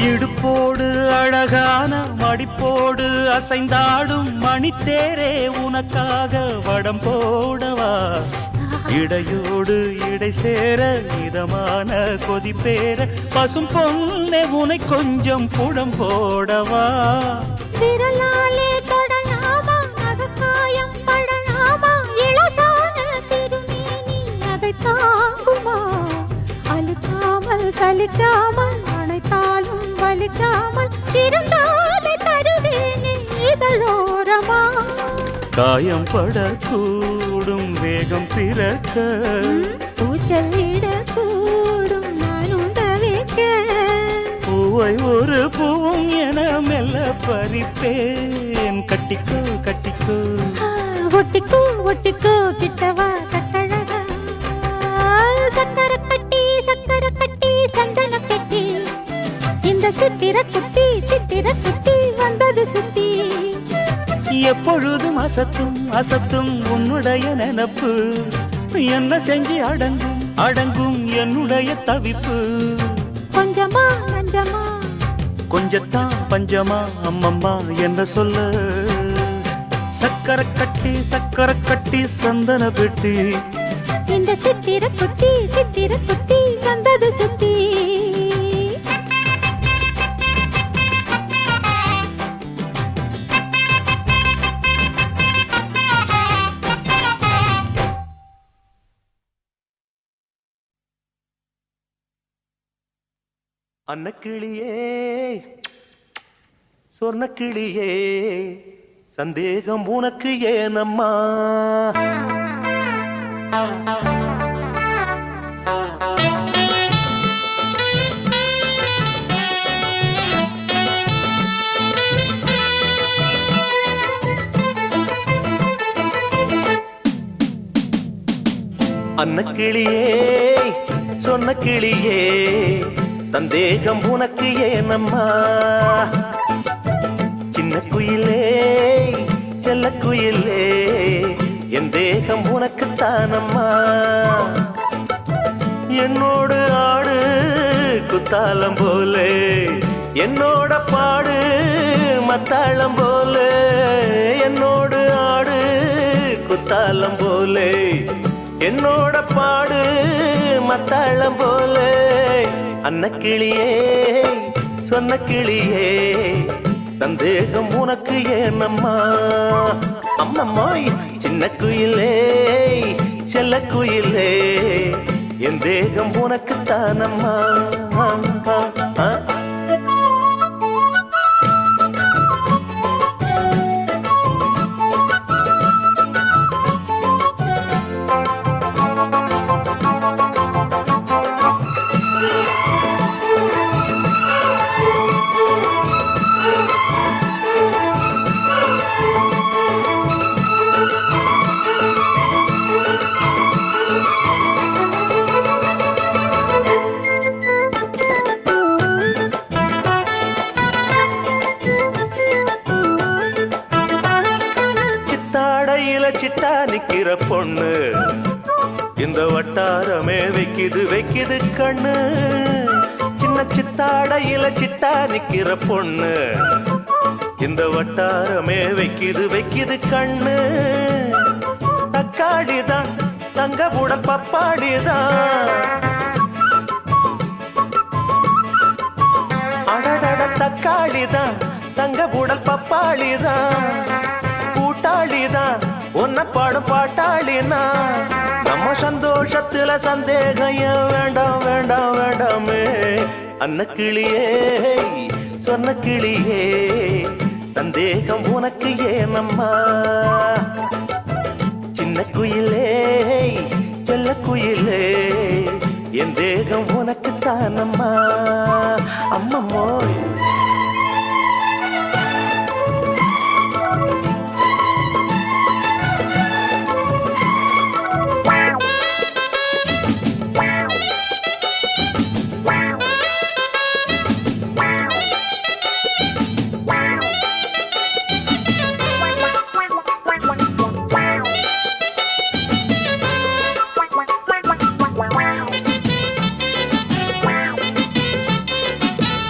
இடுப்போடு அழகான மடிப்போடு அசைந்தாடும் மணித்தேரே உனக்காக வடம் போடவா இடையோடு இடை சேர இதமான கொதிப்பேர பசும் பொண்ணே உனை கொஞ்சம் புடம் போடவா விரலாலே தொடலாமா அகக்காயம் படலாமா இளசான திருமேனி அதை தாங்குமா அழுக்காமல் சலிக்காமல் அணைத்தாலும் வலிக்காமல் இருந்தாலே தருவேனே இதழோரமா காயம் படக்கூடும் வேகம் பிறக்க பூச்சல்லிடக்கூடும் நானும் தவிக்க பூவை ஒரு பூவும் என மெல்ல பறிப்பேன் கட்டிக்கோ கட்டிக்கோ ஒட்டிக்கோ ஒட்டிக்கோ கிட்டவா கட்டழகா சக்கரை கட்டி சந்தன கட்டி இந்த சித்திர குட்டி வந்தது சுத்தி எப்பொழுதும் அசத்தும் உன்னுடைய நினப்பு என்ன செஞ்சு அடங்கும் என்னுடைய தவிப்பு கொஞ்சமா நஞ்சமா கொஞ்சத்தான் பஞ்சமா அம்மம்மா என்ன சொல்ல சக்கரை கட்டி சந்தன பெட்டி இந்த சித்திர குட்டி வந்தது சுத்தி அன்னக்கிளியே சொர்ணக்கிளியே சந்தேகம் உனக்கு ஏனம்மா அன்னக்கிளியே சொன்னக்கிளியே சந்தேகம் உனக்கு ஏனம்மா சின்ன குயிலே செல்ல குயிலே என் தேகம் உனக்கு தானம்மா என்னோடு ஆடு குத்தாலம் போலே என்னோட பாடு மத்தாளம் போலே என்னோடு ஆடு குத்தாலம் போலே என்னோட பாடு மத்தாளம் போலே அன்னக்கிளியே சொன்ன கிளியே சந்தேகம் உனக்கு ஏனம்மா அம்மம்மாய் சின்ன குயிலே செல்ல குயிலே என் தேகம் உனக்கு தானம்மா சிட்டா நிக்கிற பொண்ணு இந்த வட்டாரமே வைக்குது கண்ணு சின்ன சித்தாடையில சிட்டா நிக்கிற பொண்ணு இந்த வட்டாரமே வைக்குது கண்ணு தக்காளிதான் தங்க புட பப்பாடிதான் அடடட தக்காளிதான் தங்க புடல் பப்பாளிதான் கூட்டாளிதான் உன்ன பாடும் பாட்டாளினா நம்ம சந்தோஷத்துல சந்தேகம் ஏன் வேண்டாம் வேண்டாம் வேண்டாமே அன்ன கிளியே சொன்ன கிளியே சந்தேகம் உனக்கு ஏனம்மா சின்ன குயிலே செல்ல குயிலே என் தேகம் உனக்கு தானம்மா அம்மம்மோய்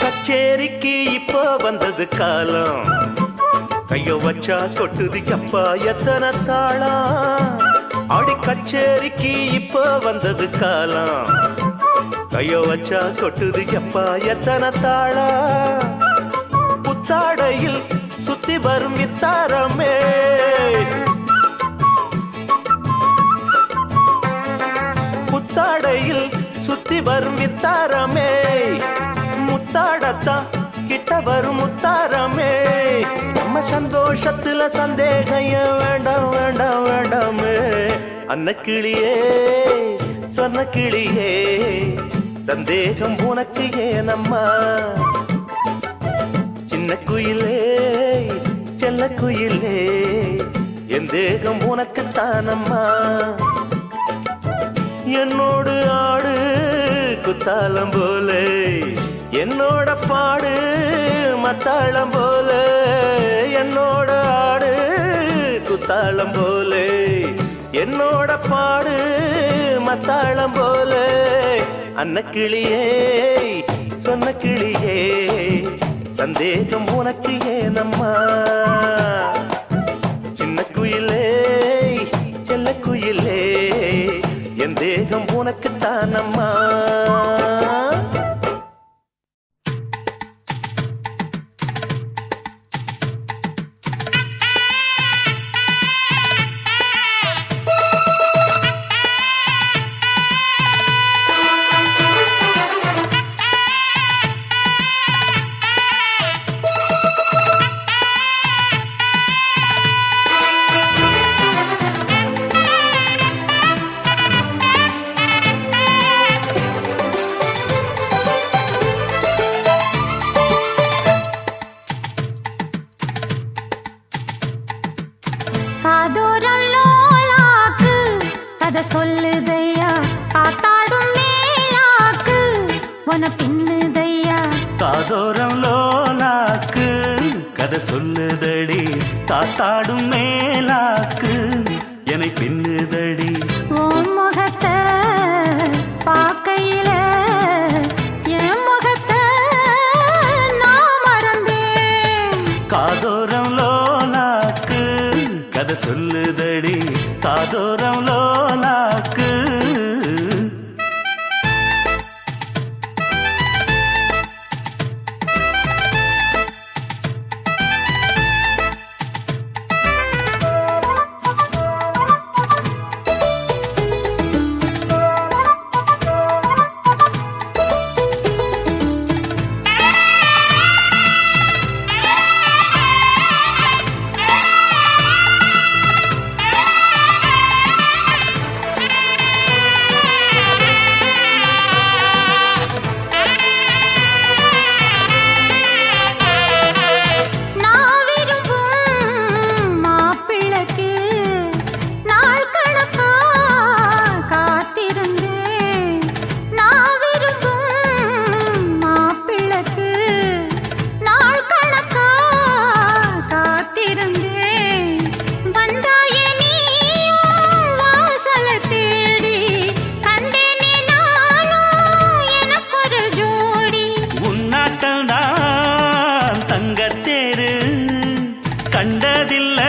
கச்சேரிக்கு இப்போ வந்தது காலம் கைய வச்சா கொட்டுது அப்பா எத்தனை தாளம் ஆடி கச்சேரிக்கு இப்போ வந்தது காலம் கைய வச்சா கொட்டுது அப்பா எத்தனை தாளம் புத்தாடையில் சுத்தி வரும் இத்தாரமே புத்தாடையில் சுத்தி வரும் இத்தாரமே முத்தாடத்தான் கிட்ட வரும் முத்தாரமே நம்ம சந்தோஷத்துல சந்தேகம் ஏன் வேண்டாம் வேண்டாம் வேண்டாமே அன்ன கிளியே சொன்ன கிளியே சந்தேகம் உனக்கு ஏனம்மா சின்ன குயிலே செல்ல குயிலே என் தேகம் உனக்கு தானம்மா என்னோடு ஆடு குத்தாலம் போல என்னோட பாடு மத்தாளம் போல என்னோட ஆடு குத்தாளம் போல என்னோட பாடு மத்தாளம் போல அன்ன கிளியே சொன்ன கிளியே சந்தேகம் உனக்கு ஏனம்மா சின்ன குயிலே செல்ல குயிலே என் தேகம் உனக்கு தானம்மா காதோரல்லோலாக்கு கதை சொல்லுதையா காத்தாடும் மேலாக்கு உன பின்னுதையா காதோரம் லோலாக்கு கதை சொல்லுதடி காத்தாடும் மேலாக்கு என்னை பின்னுதடி உன் முகத்தை பார்க்கையில என் முகத்தை நான் மறந்தேன் காதோரம் லோலாக்கு கதை சொல்லுதடி காதோரம் லோலாக்கு கண்டதில்ல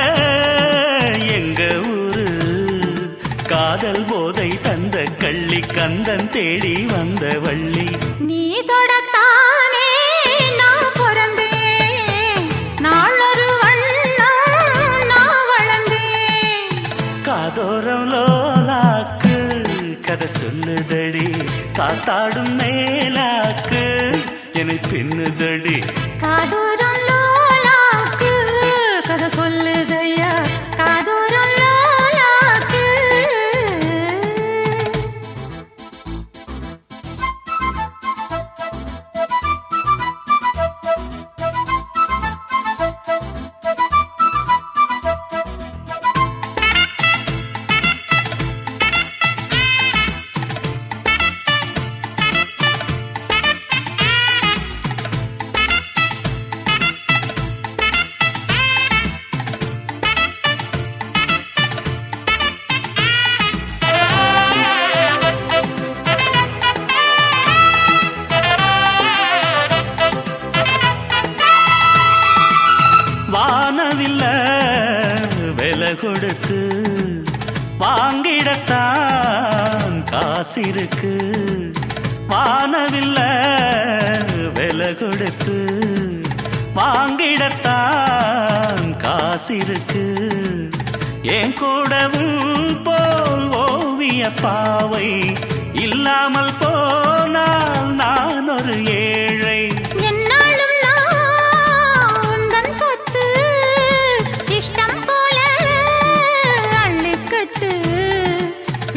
எங்க ஊரு காதல் போதை தந்த கள்ளி கந்தன் தேடி வந்த வள்ளி நீ தொடத்தானே நான் பிறந்தேன் நாளொரு வண்ணம் நான் வளர்ந்தேன் காதோரம் லோலாக்கு கதை சொல்லுதடி காத்தாடும் மேலாக்கு என்னை பின்னுதடி காதோரம் லோலாக்கு கதை சொல்லுதையா காதோரம் லோலாக்கு வானவில்ல விலை கொடுத்து வாங்கிடத்தான் காசிருக்கு வானவில்ல விலை கொடுத்து வாங்கிடத்தான் காசிருக்கு என் கூடவும் போல் ஓவிய பாவை இல்லாமல் போனால் நான் ஒரு ஏழை என்னாலும் நான் உந்தன் சொத்து இஷ்டம் போல அள்ளிக்கட்டு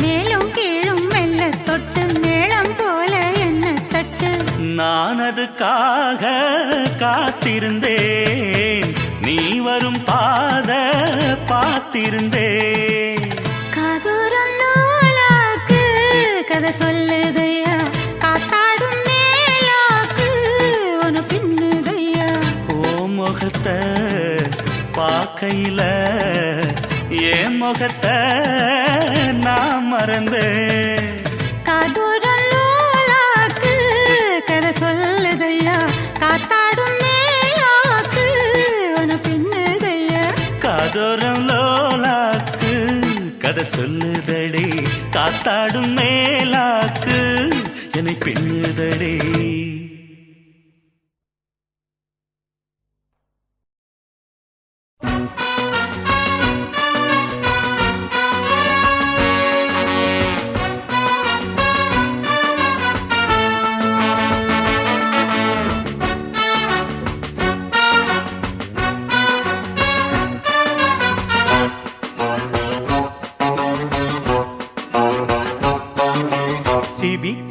மேலும் கீழும் மெல்ல தொட்டு மேளம் போல என்ன தட்டு நான் அதுக்காக காத்திருந்தேன் நீ வரும் பாத பார்த்திருந்தேன் காதோரம் லோலாக்கு கதை சொல்லுதையா காத்தாடும் மேலாக்கு உன பின்னுதையா ஓ முகத்தை பார்க்கையில என் முகத்தை நான் மறந்தேன் காதோரம் லோலாக்கு கதை சொல்லுதையா காத்தாடும் மேலாக்கு உன பின்னுதையா காதோரம் லோலாக்கு கதை சொல்லுதடி காத்தாடும் மேலாக்கு என்னை பின்னுதடி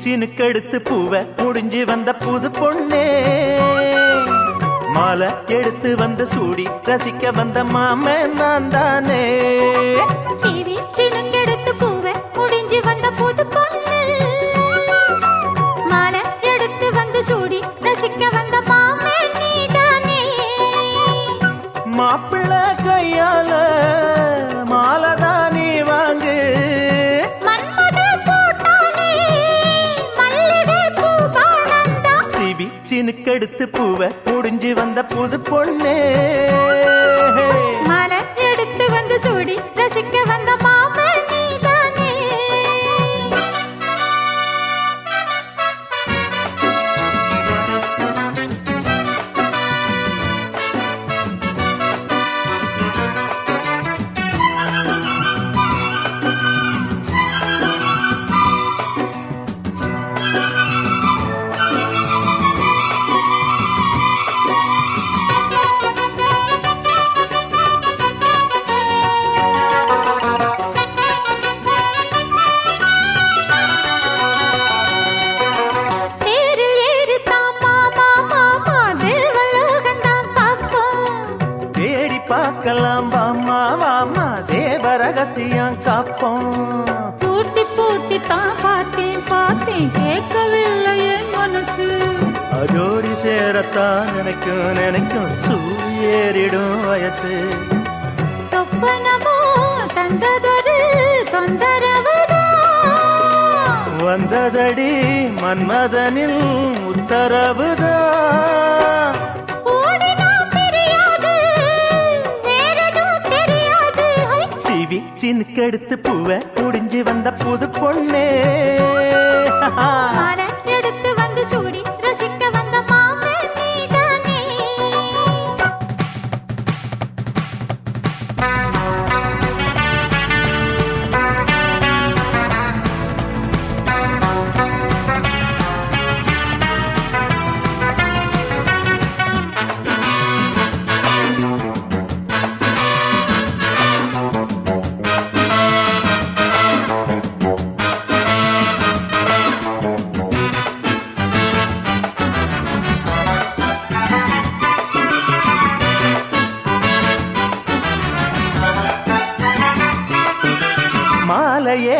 சினுக்கெடுத்து பூவை முடிஞ்சு வந்த புது பொண்ணே மாலை எடுத்து வந்து சூடி ரசிக்க வந்த மாமன் நான் தானே சீவி சினுங்கெடுத்து பூவை முடிஞ்சு வந்த புது பொண்ணு மாலை எடுத்து வந்து சூடி ரசிக்க வந்த மாமே நீதானே மாப்பிள்ளை கையால மாலைதான் நீ வாங்கு மன்மத போட்டானே மல்லிகை பூபானந்தா சிவி சினுக்கெடுத்து பூவை முடிஞ்சு வந்த புது பொண்ணே மாலை எடுத்து வந்து சூடி ரசிக்க வந்த மாமே நீதானே தேரில் ஏறித்தான் மாமா மாமா தேவலோகந்தான் பார்ப்போம் தேடி பார்க்கலாம் வாமா வாமா தேவ ரகசியம் காப்போம் பூட்டி பூட்டி தான் பார்த்தேன் பார்த்தேன் கேட்கவில்லை என் மனசு அதோடி சேரத்தான் நினைக்கும் நினைக்கும் சூரியேறிடும் வயசு சொப்பனமோ தந்ததொரு தொந்தரவுதான் வந்ததடி மன்மதனில் உத்தரவுதான் ஓடினா தெரியாது வேறெதுவும் தெரியாது ஹை. சிவி சினுக்கெடுத்து பூவை முடிஞ்சு வந்த புது பொண்ணே மாலை எடுத்து வந்து சூடி ரசிக்க வந்த மாமே நீதானே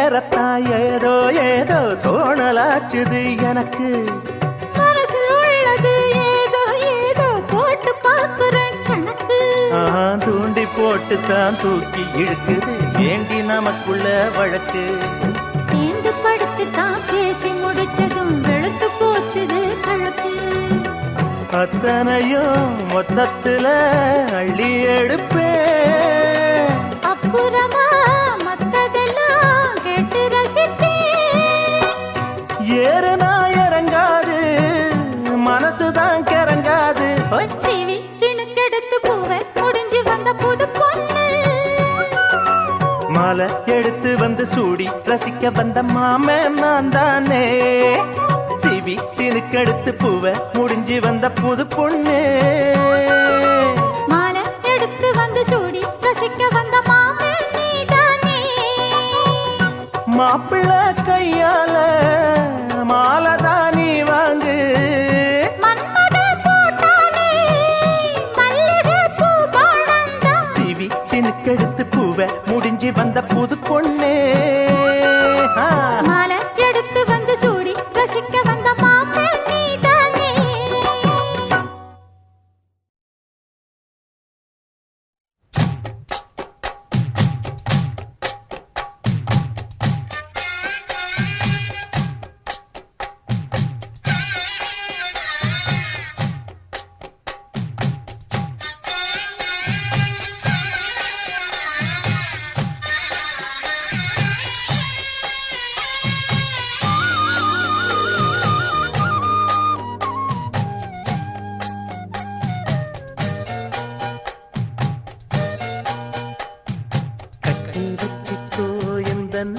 சேரத்தான் ஏதோ ஏதோ தோணலாச்சுது எனக்கு. மனசில் உள்ளது ஏதோ ஏதோ போட்டு பார்க்கிறேன் கணக்கு. தூண்டி போட்டு தான் தூக்கி இழுக்குது ஏண்டி நமக்குள்ள வழக்கு. சேர்ந்து படுத்து தான் பேசி முடிச்சதும் வெளுத்து போச்சுது கழக்கு. அத்தனையும் மொத்தத்துல அள்ளி எடுப்பே. அப்புறமா மத்ததெல்லாம் கேட்டு ரசிப்பே. ஏறுனா இறங்காது மனசுதான் கிறங்காது. சீவி சிணுக்கெடுத்து பூவை முடிஞ்சு வந்த புது பொண்ணு. மாலை எடுத்து வந்து சூடி ரசிக்க வந்த மாமன் நான் தானே. சிவி சினுக்கெடுத்து பூவை முடிஞ்சு வந்த புது பொண்ணு. மாலை எடுத்து வந்து சூடி ரசிக்க வந்த மாமன் நீதானே. மாப்பிள்ளை கையால மாலைதான் நீ வாங்கு. மன்மத போட்டானே மல்லிகை பூ பாணந்தான். சிவி சினுக்கெடுத்து பூவை முடிஞ்சு வந்த புது பொண்ணு. மாலை எடுத்து வந்து சூடி ரசிக்க வந்த மாமன் நீதானே.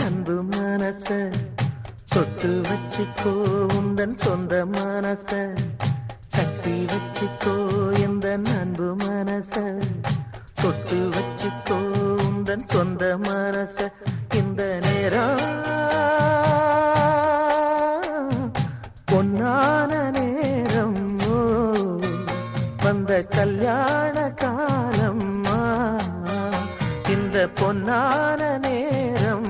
அன்பு மனச தொட்டு வச்சுக்கோ உந்தன் சொந்த மனச. கட்டி வச்சுக்கோ எந்த அன்பு மனச தொட்டு வச்சுக்கோ உந்தன் சொந்த மனச. இந்த நேரம் பொன்னான நேரம் வந்த கல்யாண காலம். இந்த பொன்னான நேரம்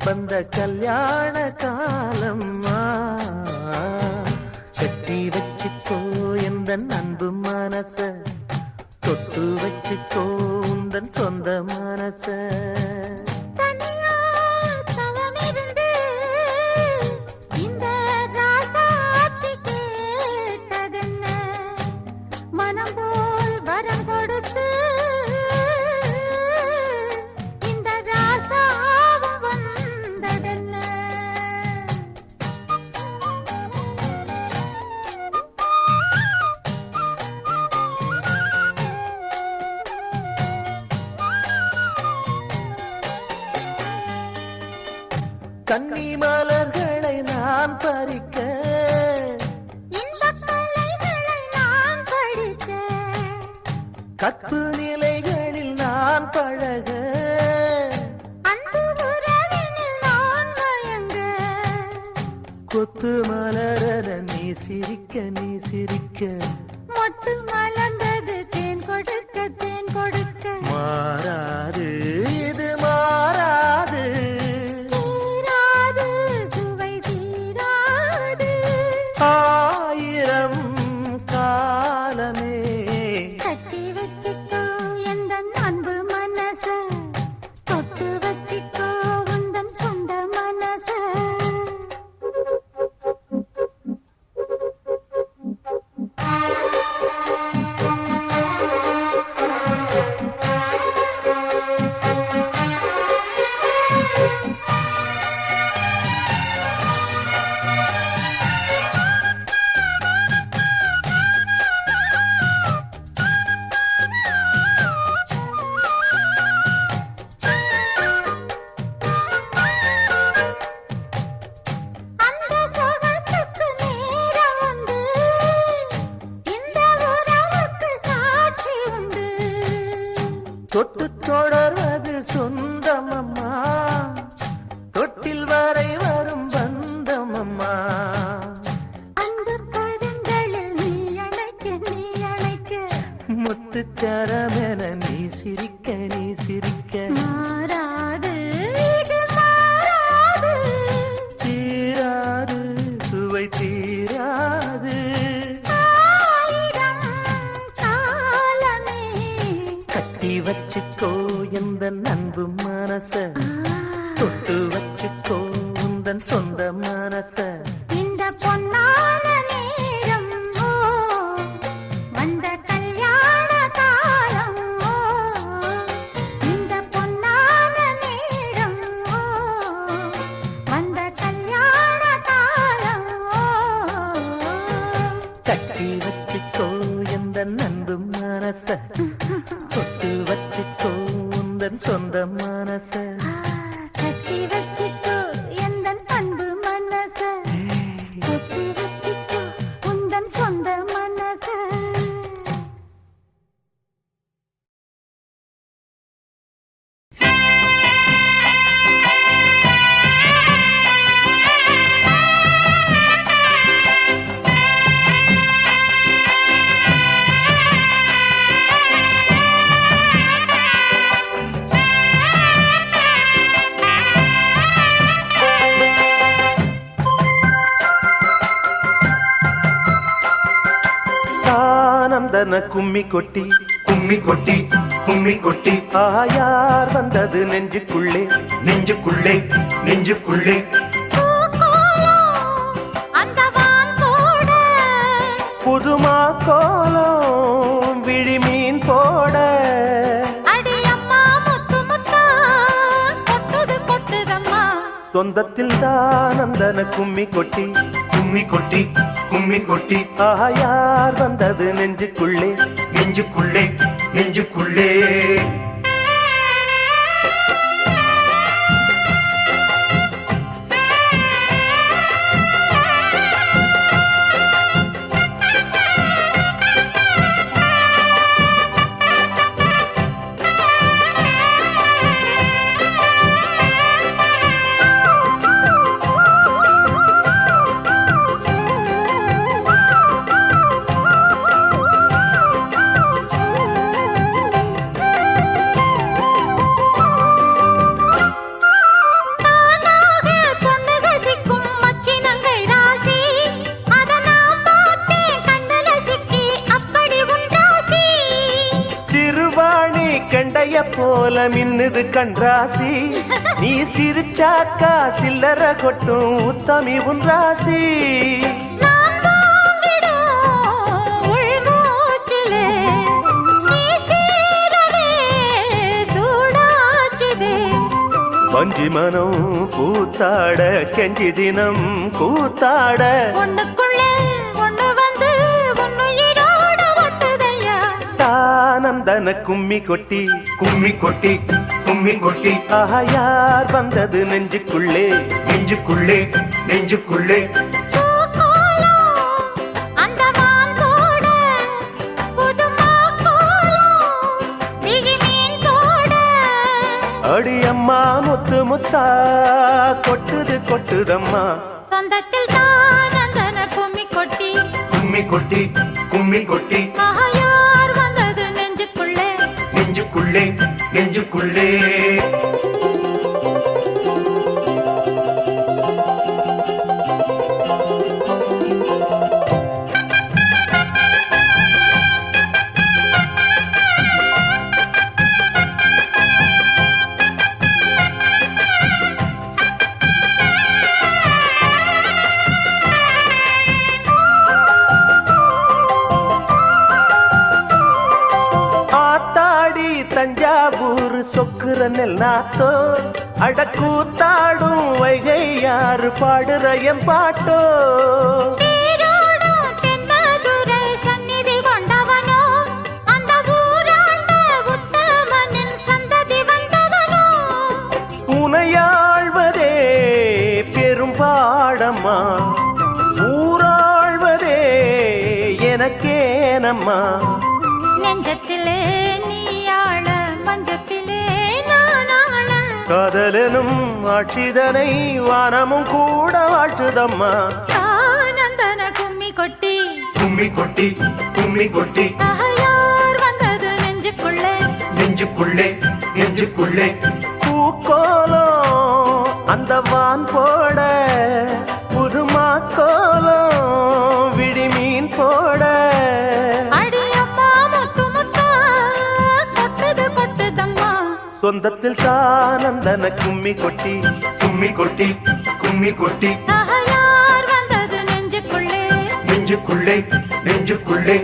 வந்த கல்யாண காலம். கட்டி வச்சுக்கோ எந்த அன்பு மனச தொட்டு வச்சுக்கோ உந்தன் சொந்த மனச. கன்னி மலர்களை நான் பறிக்க நான் படிக்க. கற்பு நிலைகளில் நான் பழக அன்பு உறவினில் நான் மயங்க. கொத்து மலர நீ சிரிக்க நீ சிரிக்க. மொட்டு மலர்ந்தது தேன் கொடுக்க தேன் கொடுக்க. மாறாது இது மாறாது. தீராது சுவை தீராது. ஆயிரம் காலமே கட்டி வச்சுக்கோ எந்த அன்பு மனச தொட்டு வச்சுக்கோ உந்தன் சொந்த மனச. மனச இந்த பொன்னான நேரம் ஓ வந்த கல்யாண காலம் ஓ இந்த பொன்னான நேரம் ஓ வந்த கல்யாண காலம் ஓ கட்டி வச்சுக்கோ எந்த நன்பு மனச தொட்டு வச்சுக்கோ உந்தன் சொந்த மனச கட்டி வச்சிக்கோ எந்தன் அன்பு மனச கட்டி வச்சிக்கோ உந்தன் சொந்த மனச ஆனந்தன கும்மி கொட்டி கும்மி கொட்டி கும்மி கொட்டி ஆயார் வந்தது நெஞ்சுக்குள்ளே நெஞ்சுக்குள்ளே நெஞ்சுக்குள்ளே அந்த வான் போட புதுமா கோலம் விழிமீன் போட அடியம்மா முத்து முத்தா கொட்டுது கொட்டுதம்மா சொந்தத்தில் தானந்தன கும்மி கொட்டி கும்மி கொட்டி கும்மி கொட்டி ஆயார் வந்தது நெஞ்சுக்குள்ளே நெஞ்சுக்குள்ளே நெஞ்சுக்குள்ளே தானாக பொண்ணுக சிக்கும் மச்சினங்கை ராசி அத நான் பார்த்தேன் கண்ணல சிக்கி அப்படி உன் ராசி சிறுவாணி கண்டைய போல மின்னுது கண்ராசி நீ சிரிச்சாக்கா சில்லற கொட்டும் உத்தமி உன் ராசி நான் வாங்கிடும் உள்மூச்சிலே நீ சீரவே சூடாச்சுதே வஞ்சி மனம் கூத்தாட கெஞ்சி தினம் கூத்தாட ஒண்ணுக்குள்ளே ஒண்ணு வந்து உன்னுயிரோட ஒட்டுதையா தானந்தன கும்மி கொட்டி கும்மி கொட்டி கும்மி கொட்டி ஆயார் வந்தது நெஞ்சுக்குள்ளே நெஞ்சுக்குள்ளே நெஞ்சுக்குள்ளே பூக்கோலம் அந்த வான் போட புதுமா கோலம் விழிமீன் போட அடியம்மா முத்து முத்தா கொட்டுது கொட்டுதம்மா சொந்தத்தில் தான் அந்தன கும்மி கொட்டி கும்மி கொட்டி கும்மி கொட்டி ஆயார் வந்தது நெஞ்சுக்குள்ளே நெஞ்சுக்குள்ளே நெஞ்சுக்குள்ளே ஆத்தாடி தஞ்சாவூர் சொக்குற நெல்லாத்தோ அடக்கூத்தாடும் வைகை யாரு பாடுற என் பாட்டோ சீரோடும் தென்மதுரை சந்நிதி கொண்டவனோ அந்த ஊராண்ட உத்தமனின் சந்ததி வந்தவனோ உனையாழ்வதே பெரும் பாடம்மா ஊராழ்வதே எனக்கேனம்மா நெஞ்சத்திலே நீயாள மஞ்சத்திலே நானாள காதலனும் ஆட்சிதனை வானமும் கூட வாழ்த்துதம்மா ஆனந்தன கும்மி கொட்டி கும்மி கொட்டி கும்மி கொட்டி ஆயார் வந்தது நெஞ்சுக்குள்ளே நெஞ்சுக்குள்ளே நெஞ்சுக்குள்ளே பூக்கோலம் அந்த வான் போட புதுமா கோலம் விழிமீன் போட அடியம்மா முத்து முத்தா கொட்டுது கொட்டுதம்மா சொந்தத்தில் தானந்தன கும்மி கொட்டி கும்மி கொட்டி கும்மி கொட்டி ஆஹா நெஞ்சுக்குள்ளே நெஞ்சுக்குள்ளே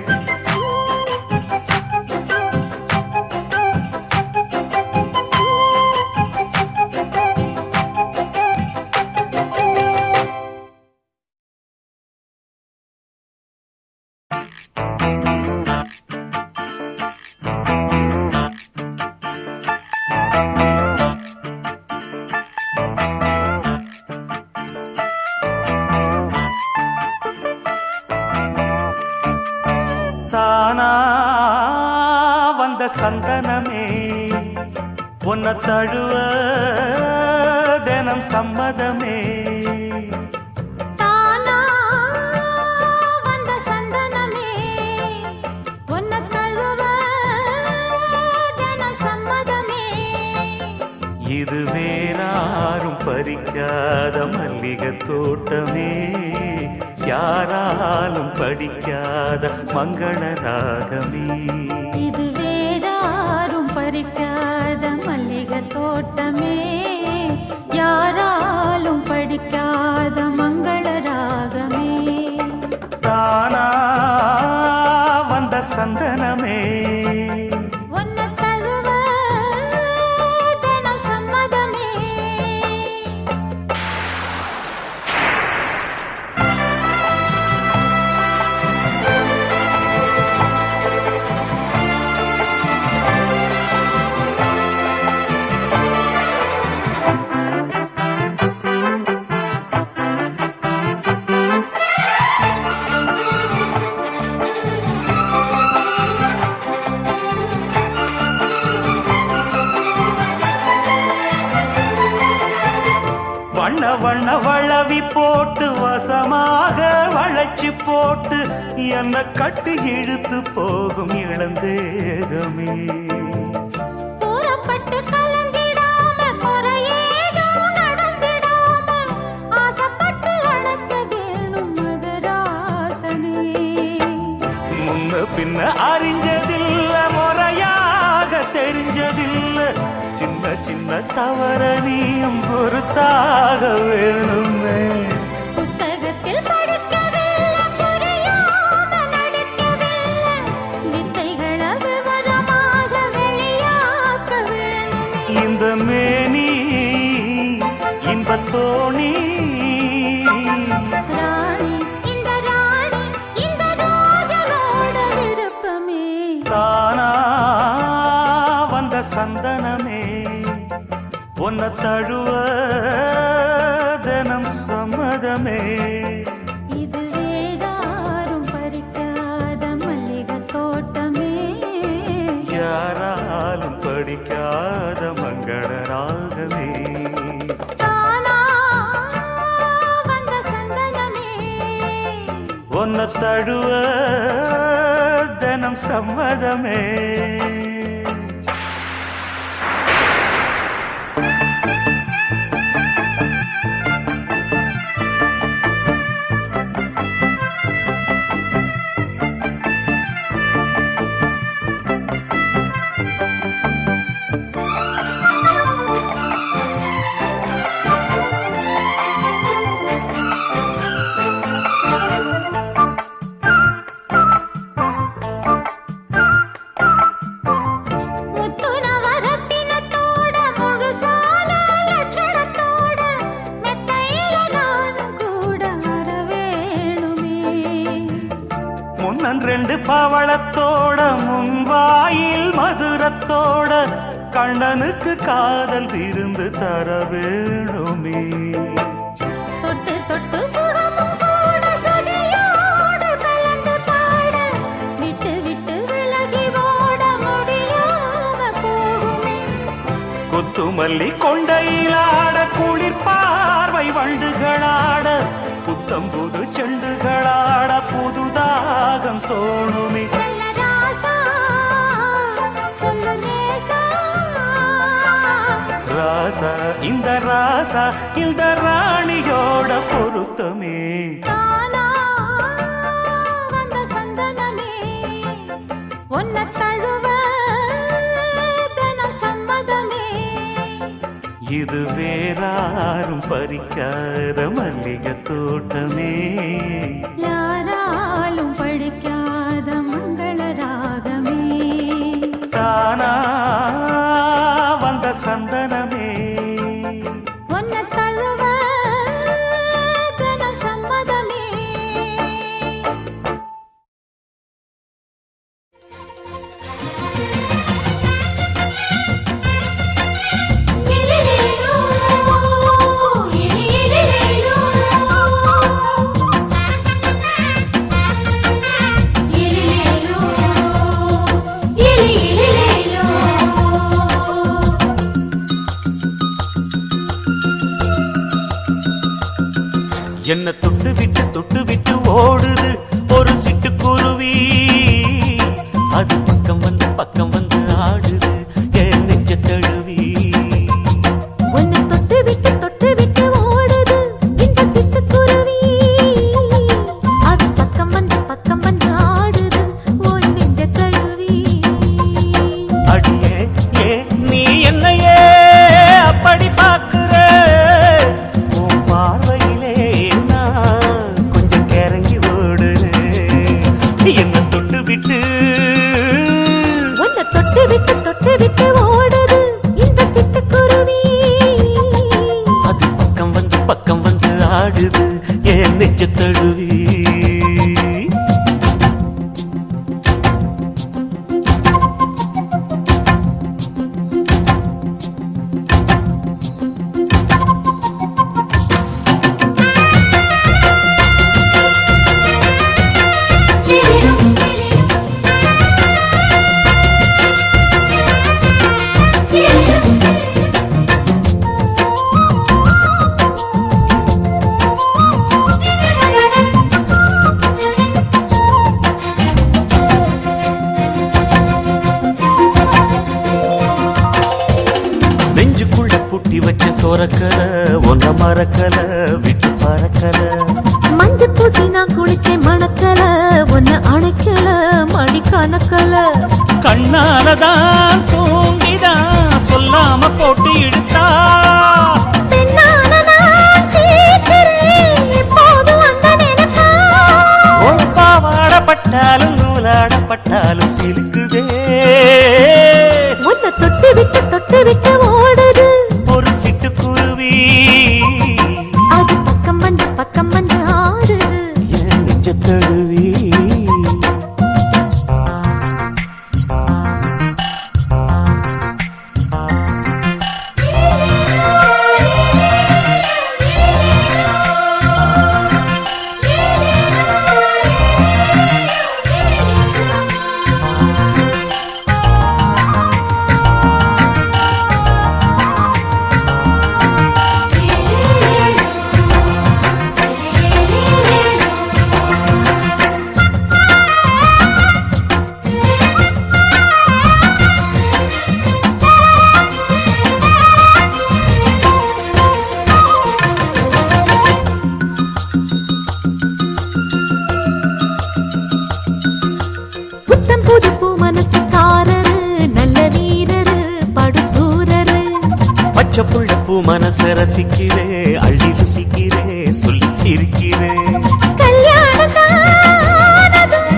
தானா வந்த சந்தனமே உன்னை தழுவ தினம் சம்மதமே. தானா வந்த சந்தனமே உன்னை தழுவ தினம் சம்மதமே. இது வேறாரும் பறிக்காத மல்லிகை தோட்டமே, யாராலும் படிக்காத மங்கள ராகமே. இது வேறாரும் பறிக்காத மல்லிகை தோட்டமே, யாராலும் படிக்காத மங்கள ராகமே. தானா வந்த சந்தனமே உன்னை தழுவ தினம் சம்மதமே. வண்ண வண்ண வளவி போட்டு வசமாக வளைச்சு போட்டு என்ன கட்டி இழுத்து போகும் இளந்தேகமே. தூரப்பட்டு கலங்கிடாம குறையேதும் நடந்திடாம ஆசைப்பட்டு அழைக்க வேணும் மகராசனே. முன்ன பின்ன அறிஞ்சதில்ல, முறையாக தெரிஞ்சதில்ல, சின்ன சின்ன தவற நீயும் பொறுத்தாக வேணுமே. புத்தகத்தில் படிக்கவில்லை, புரியாம நடிக்கவில்லை, வித்தைகளை விவரமாக வெளியாக்க வேணுமே. இந்த மேனி இன்பத்தோணி ராணி இந்த ராணி இந்த ராஜனோட விருப்பமே. தானா வந்த சந்தனமே உன்னை தழுவ தினம் சம்மதமே. இது வேறாரும் பறிக்காத மல்லிகை தோட்டமே, யாராலும் படிக்காத மங்கள ராகமே. தானா வந்த சந்தனமே. உன்னை தழுவ தினம் சம்மதமே. முத்துநவரத்தினத்தோட முழுசான லட்சணத்தோட மெத்தையில நானும் கூட வர வேணுமே. முன்னன் ரெண்டு பவளத்தோட முன்வாயில் மதுரத்தோட கண்ணனுக்கு காதல் விருந்து தர வேணுமே. தொட்டு தொட்டு சுகமும் கூட சுதியோடு கலந்து பாட, விட்டு விட்டு விலகி ஓட முடியாம போகுமே. கொத்துமல்லி கொண்டையிலாட குளிர் பார்வை வண்டுகளாட, புத்தம் புது செண்டுகளாட புதுதாகம் தோணுமே. நல்ல ராசா சொல்லு நேசா, ராசா இந்த ராசா இந்த ராணியோட பொருத்தமே. தானா வந்த சந்தனமே உன்னை தழுவ தினம் சம்மதமே. இது வேறாரும் பறிக்காத மல்லிகை தோட்டமே, யாரா பாடலும் படிக்காத மங்கள ராகமே தானா வந்த சந்தனமே ஒன்ன தழுவ தினம் சம்மதமே என்ன தொட்டு விட்டு ஓடுது ஒரு சிட்டுக்குருவி அது பக்கம் வந்து ஆடுது என் நெஞ்ச தழுவி உன்னை தொட்டு விட்டு ஓடுது இந்த சிட்டுக்குருவி அது பக்கம் வந்து ஆடுது ஓய் நெஞ்ச தழுவி அடியே ஏ நீ என்னையே அப்படி பார்க்கிற உன் பார்வையிலே நான் கொஞ்சம் கிறங்கி ஓடுறேன் என்ன உன்னை தொட்டு விட்டு ஓடுது இந்த சிட்டுக்குருவி அது பக்கம் வந்து ஆடுது என் நெஞ்ச தழுவி நெஞ்சுக்குள்ள பூட்டி வச்ச தோரக்கல ஒன்ன மறக்கல விட்டு பறக்கல மஞ்ச பூசி நான் குளிச்சேன் மணக்கல ஒன்ன அணைக்கல மடி கணக்கல கண்ணாலதான் தூங்கிதான் சொல்லாம போட்டு இழுத்தா பெண்ணான நான் கேட்கிறேன் எப்போதும் அந்த நினைப்பா உன் பாவாடப்பட்டாலும் நூலாடப்பட்டாலும் சிலுக்குதே உன்னை தொட்டு விட்டு ஓடுது ஒரு சிட்டுக்குருவி அது பக்கம் வந்து ஆடுது என் நெஞ்ச தழுவி புத்தம் புது பூ மனசுக்காரரு நல்ல வீரரு படுசூரரு பச்சை புள்ள பூ மனச ரசிக்கிறே அள்ளி ருசிக்கிறே சொல்லி சிரிக்கிறே கல்யாணம் தானதும்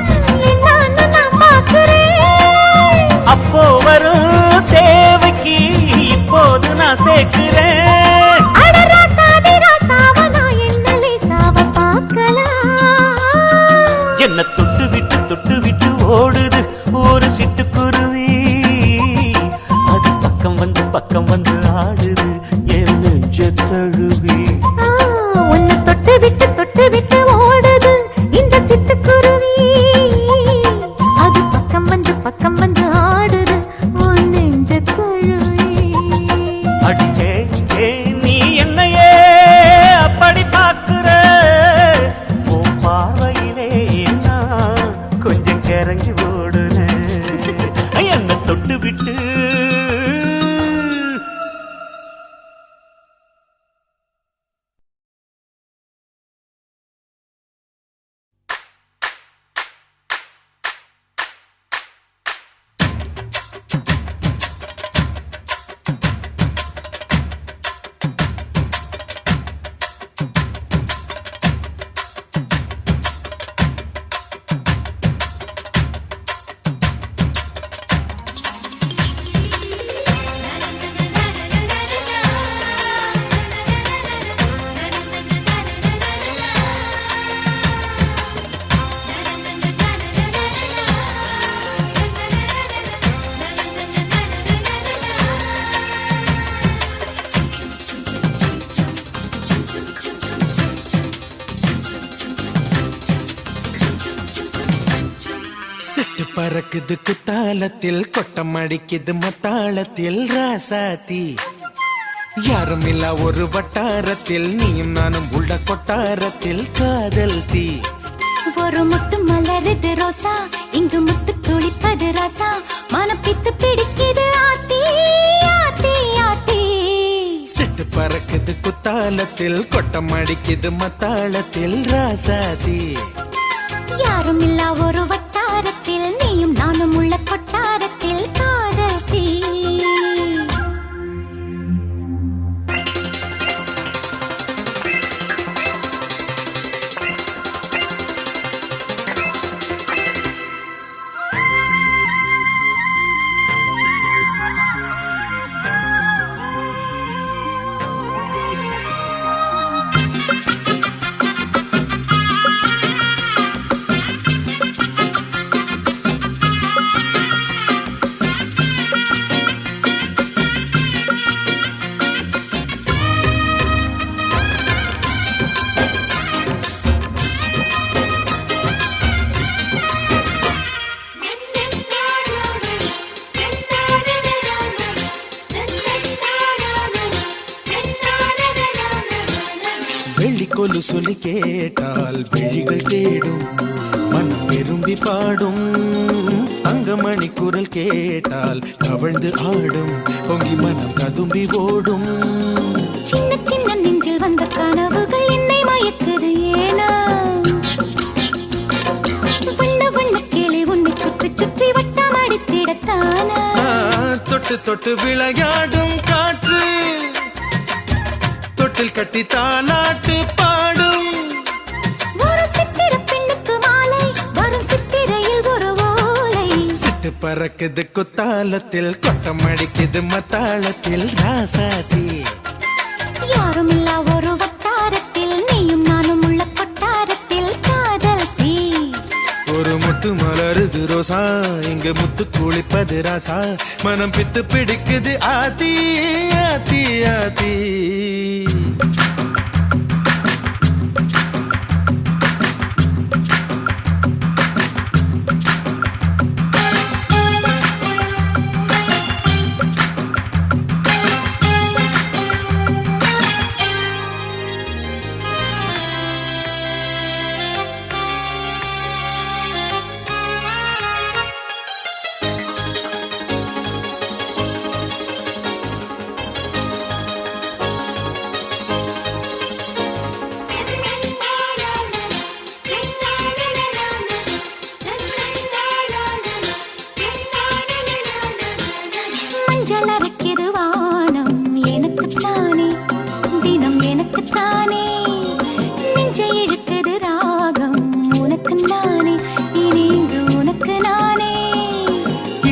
என்னன்னு நான் பார்க்கிறேன் அப்போ வரும் தேவைக்கு இப்போது நான் சேர்க்கிறேன் அட ராசாதி ராசாவ நான் என்ன லேசாவ பார்க்கலாம் என்ன தொட்டு விட்டு ஓடுது ஒரு சிட்டுக்குருவி அது பக்கம் வந்து ஆடுது என் நெஞ்ச தழுவி சிட்டு பறக்குது குத்தாலத்தில் கொட்டம் அடிக்குது மத்தாளத்தில் ராசாத்தி யாரும் இல்ல ஒரு வட்டாரத்தில் நீயும் நானும் உள்ள கொட்டாரத்தில் காதல் தீ ஒரு முட்டு மலருது ரோசா இங்கு முத்து துளிப்பது ராசா மனப்பித்து பிடிக்குது ஆத்தி ஆத்தி ஆத்தி சிட்டு பறக்குது குத்தாலத்தில் கொட்டம் அடிக்குது மத்தாளத்தில் ராசாத்தி யாரும் இல்ல ஒரு வட்டாரத்தில் நீயும் நானும் உள்ள கொட்டாரத்தில் காதல் தீ வெள்ளிக்கொலு சொல்லி கேட்டால் விழிகள் தேடும் மனம் விரும்பி பாடும் தங்கமணி குரல் கேட்டால் கவழ்ந்து ஆடும் பொங்கி மனம் கதும்பி ஓடும் சின்ன சின்ன நெஞ்சில் வந்த கனவுகள் என்னை மயக்குது ஏனா வண்ண வண்ண கிளி உன்னை சுற்றி சுற்றி வட்டம் அடித்திடத்தானா தொட்டு தொட்டு விளையாடும் காற்று தொட்டில் கட்டி தாலாட்டு பாடும் ஒரு சித்திர பெண்ணுக்கு மாலை வரும் சித்திரையில் ஒரு ஓலை சிட்டு பறக்குது குத்தாலத்தில் கொட்டம் அடிக்குது மத்தாளத்தில் ராசாதி யாரும் இல்ல ஒரு வட்டாரத்தில் நீயும் நானும் உள்ள கொட்டாரத்தில் காதல் தீ ஒரு முட்டு மலருது ரோசா இங்க முத்து குளிப்பது ராசா மனம் பித்து பிடிக்குது ஆதி ஆதி ஆதி மஞ்சள் அரைக்கிது வானம் எனக்குத்தானே தினம் எனக்குத்தானே நெஞ்சை இழுக்குது ராகம் உனக்கு நானே இனி இங்கு உனக்கு நானே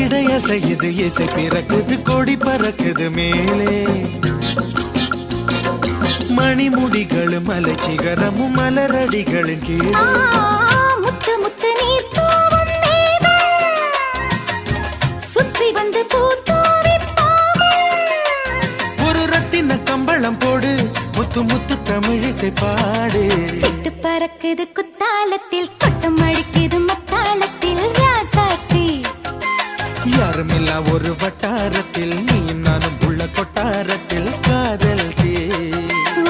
இடையசையுது இசை பிறக்குது கொடி பறக்குது மேலே மணிமுடிகளும் மலை சிகரமும் மலரடிகளின் கீழே முத்து முத்து நீர் தூவும் மேகம் சுற்றி வந்து பூத்தூவி ஒரு ரத்தின கம்பளம் போடு முத்து முத்து தமிழிசை பாடு சிட்டு பறக்குது குத்தாலத்தில் கொட்டம் அடிக்குது மத்தாளத்தில் ராசாத்தி யாரும் இல்ல ஒரு வட்டாரத்தில் நீயும் நானும் உள்ள கொட்டாரத்தில் காதல் தீ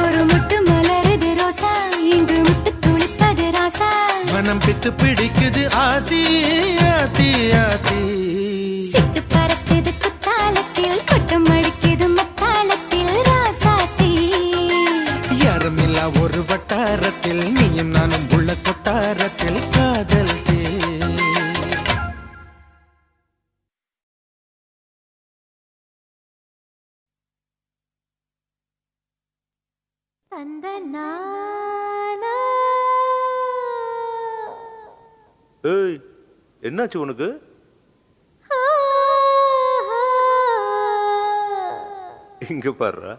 ஒரு முட்டு மலருது ரோசா இங்கு முத்து துளிப்பது ராசா மனம் பித்து பிடிக்குது ஆதி ஆதி ஆதி சிட்டு பறக்குது குத்தாலத்தில் கொட்டம் அடிக்குது மத்தாளத்தில் ராசாத்தி யாரும் இல்ல ஒரு வட்டாரத்தில் நீயும் நானும் உள்ள கொட்டாரத்தில் காதல் தீ தந்த நானா ஏய் என்னாச்சு உனக்கு? இங்க பாருடா.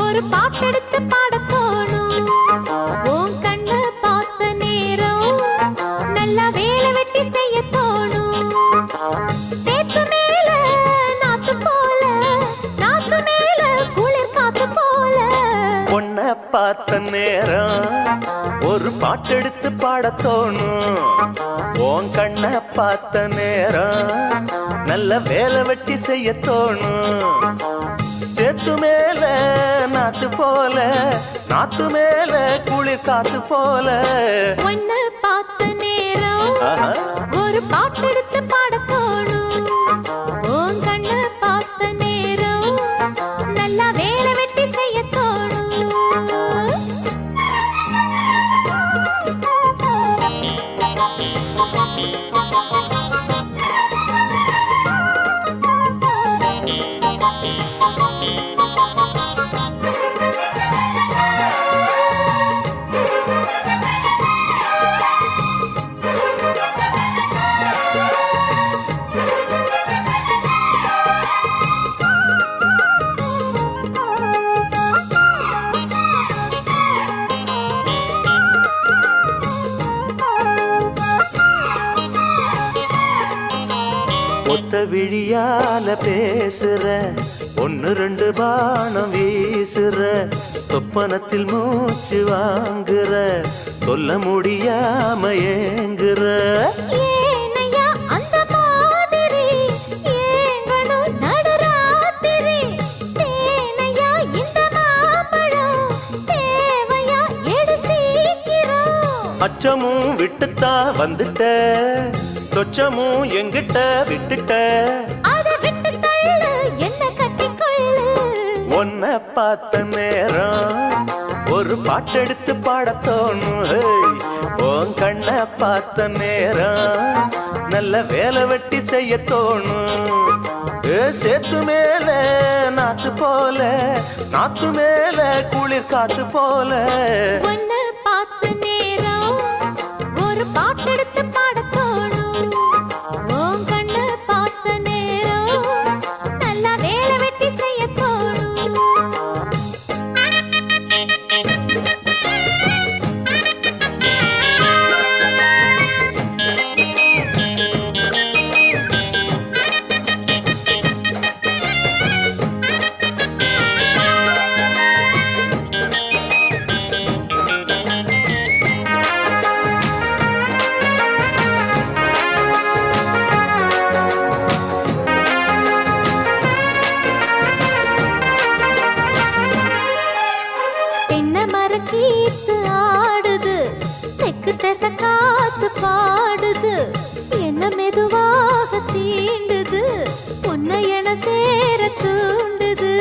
ஒரு பாட்டெடுத்து பாட தோணும் உன் கண்ண பார்த்த நேரம் நல்லா வேலை வெட்டி செய்ய தோணும் தேத்து மேல நாத்து போல நாத்து மேல குளிர் காத்து போல உன்னை பார்த்த நேரம் ஒரு பாட்டெடுத்து பாட தோணும் உன் கண்ணை பார்த்த நேரம் நல்ல வேலை வெட்டி செய்ய தோணும் சேத்து மேல நாத்து போல நாத்து மேல குளிர் காத்து போல உன்னை பார்த்த நேரம் ஒரு பாட்டெடுத்து பாட தோணும் உன் கண்ண பார்த்த நேரம் நல்லா வேலை வெட்டி செய்ய தோணும் ஒத்த விழியால பேசுற ஒன்னு ரெண்டு பானம் வீசுற சொப்பனத்தில் மூச்சு வாங்குற சொல்ல முடியாம ஏங்குற ஏனையா அந்த மாதிரி ஏங்கணும் நடுராத்திரி தேனையா இந்த மாம்பழம் தேவையா எடு சீக்கிரம் அச்சமும் விட்டுத்தா வந்துட்ட சொச்சமும் எங்கிட்ட விட்டுட்ட அதை விட்டு தள்ளு என்ன கட்டிக்கொள்ளு உன்னை பார்த்த நேரம் ஒரு பாட்டெடுத்து பாட தோணும் உன் கண்ணை பார்த்த நேரம் நல்ல வேலை வெட்டி செய்ய தோணும் சேத்து மேல நாத்து போல நாத்து மேல குளிர் காத்து போல உன்னை பார்த்த நேரம் ஒரு பாட்டெடுத்து பாட தோணும் உன் கண்ணை பார்த்த நேரம் நல்லா வேலை வெட்டி செய்ய தோணும் கீத்து ஆடுது தெக்கு தச காத்து பாடுது என்ன மெதுவாக தீண்டுது உன்னை என சேர தூண்டுது